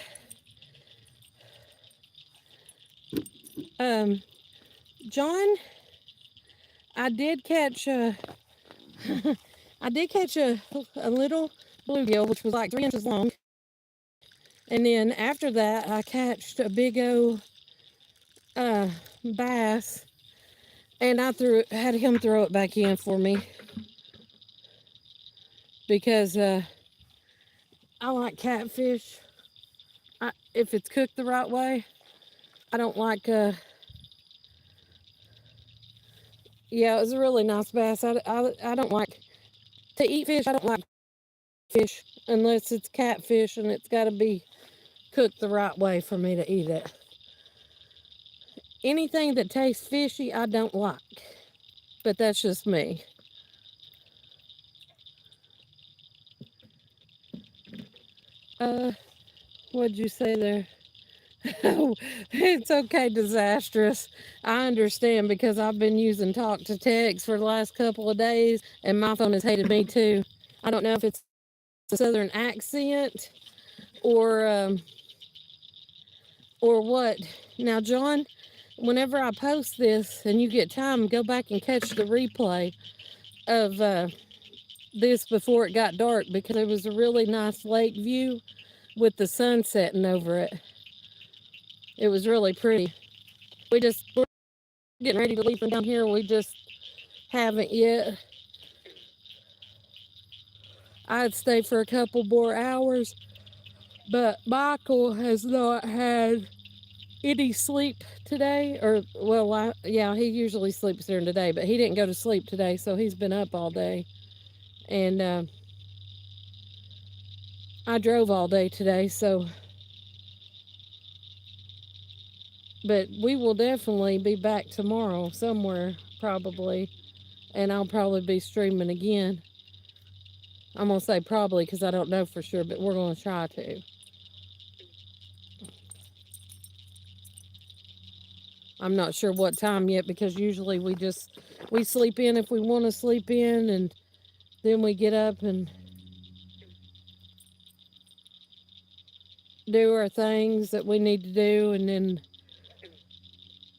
John, I did catch a little bluegill, which was like 3 inches long. And then after that, I catched a big old bass, and I had him throw it back in for me because I like catfish. If it's cooked the right way, I don't like. Yeah, it was a really nice bass. I don't like to eat fish. I don't like fish unless it's catfish, and it's got to be cooked the right way for me to eat it. Anything that tastes fishy, I don't like. But that's just me. What'd you say there? It's okay, disastrous. I understand because I've been using talk to text for the last couple of days and my phone has hated me too. I don't know if it's a southern accent or what. Now, John, whenever I post this and you get time, go back and catch the replay of this before it got dark, because it was a really nice lake view with the sun setting over it. It was really pretty. We're getting ready to leave from down here. We just haven't yet. I'd stay for a couple more hours, but Michael has not had any sleep today, or well, yeah, he usually sleeps during the day, but he didn't go to sleep today, so he's been up all day. And I drove all day today, so, but we will definitely be back tomorrow somewhere, probably, and I'll probably be streaming again. I'm gonna say probably because I don't know for sure, but we're gonna try to. I'm not sure what time yet, because usually we sleep in if we want to sleep in, and then we get up and do our things that we need to do, and then,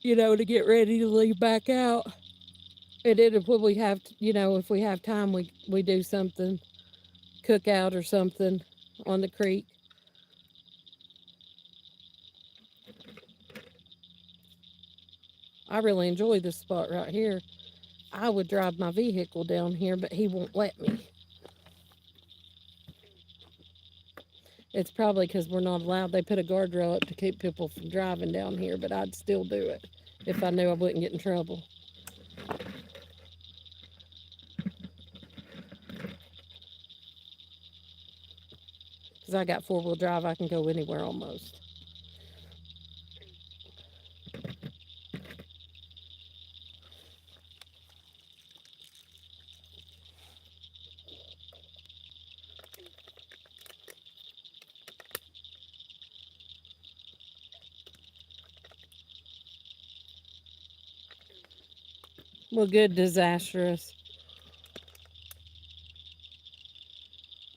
to get ready to leave back out. And then if we have, if we have time, we do something, cook out or something on the creek. I really enjoy this spot right here. I would drive my vehicle down here, but he won't let me. It's probably because we're not allowed. They put a guardrail up to keep people from driving down here, but I'd still do it if I knew I wouldn't get in trouble. Because I got four-wheel drive, I can go anywhere almost. Well, good, disastrous.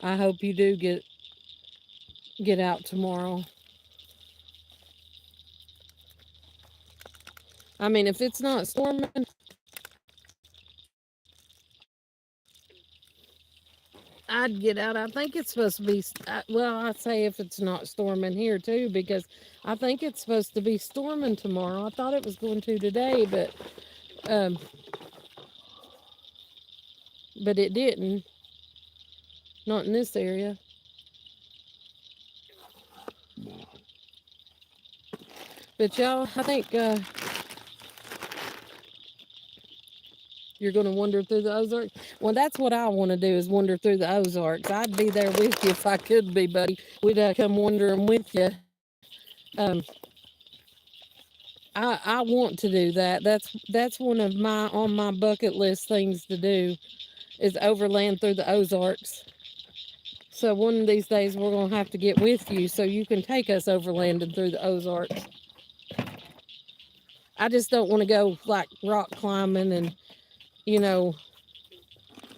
I hope you do get out tomorrow. I mean, if it's not storming, I'd get out. I think it's supposed to be, well, I'd say if it's not storming here too, because I think it's supposed to be storming tomorrow. I thought it was going to today, but it didn't. Not in this area. But y'all, I think you're going to wander through the Ozarks. Well, that's what I want to do, is wander through the Ozarks. I'd be there with you if I could be, buddy. We'd come wandering with you. I want to do that. That's one of on my bucket list things to do, is overland through the Ozarks. So one of these days we're going to have to get with you so you can take us overlanding through the Ozarks. I just don't want to go like rock climbing and,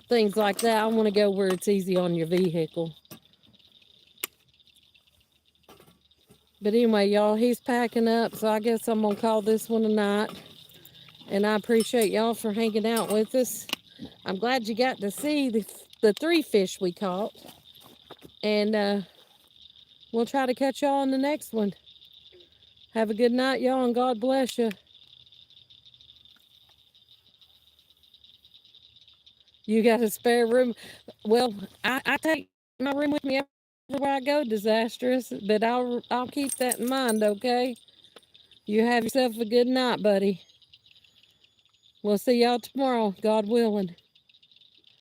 things like that. I want to go where it's easy on your vehicle. But anyway, y'all, he's packing up, so I guess I'm going to call this one a night. And I appreciate y'all for hanging out with us. I'm glad you got to see the 3 fish we caught. And we'll try to catch y'all on the next one. Have a good night, y'all, and God bless you. You got a spare room? Well, I take my room with me everywhere I go, disastrous. But I'll keep that in mind, okay? You have yourself a good night, buddy. We'll see y'all tomorrow, God willing.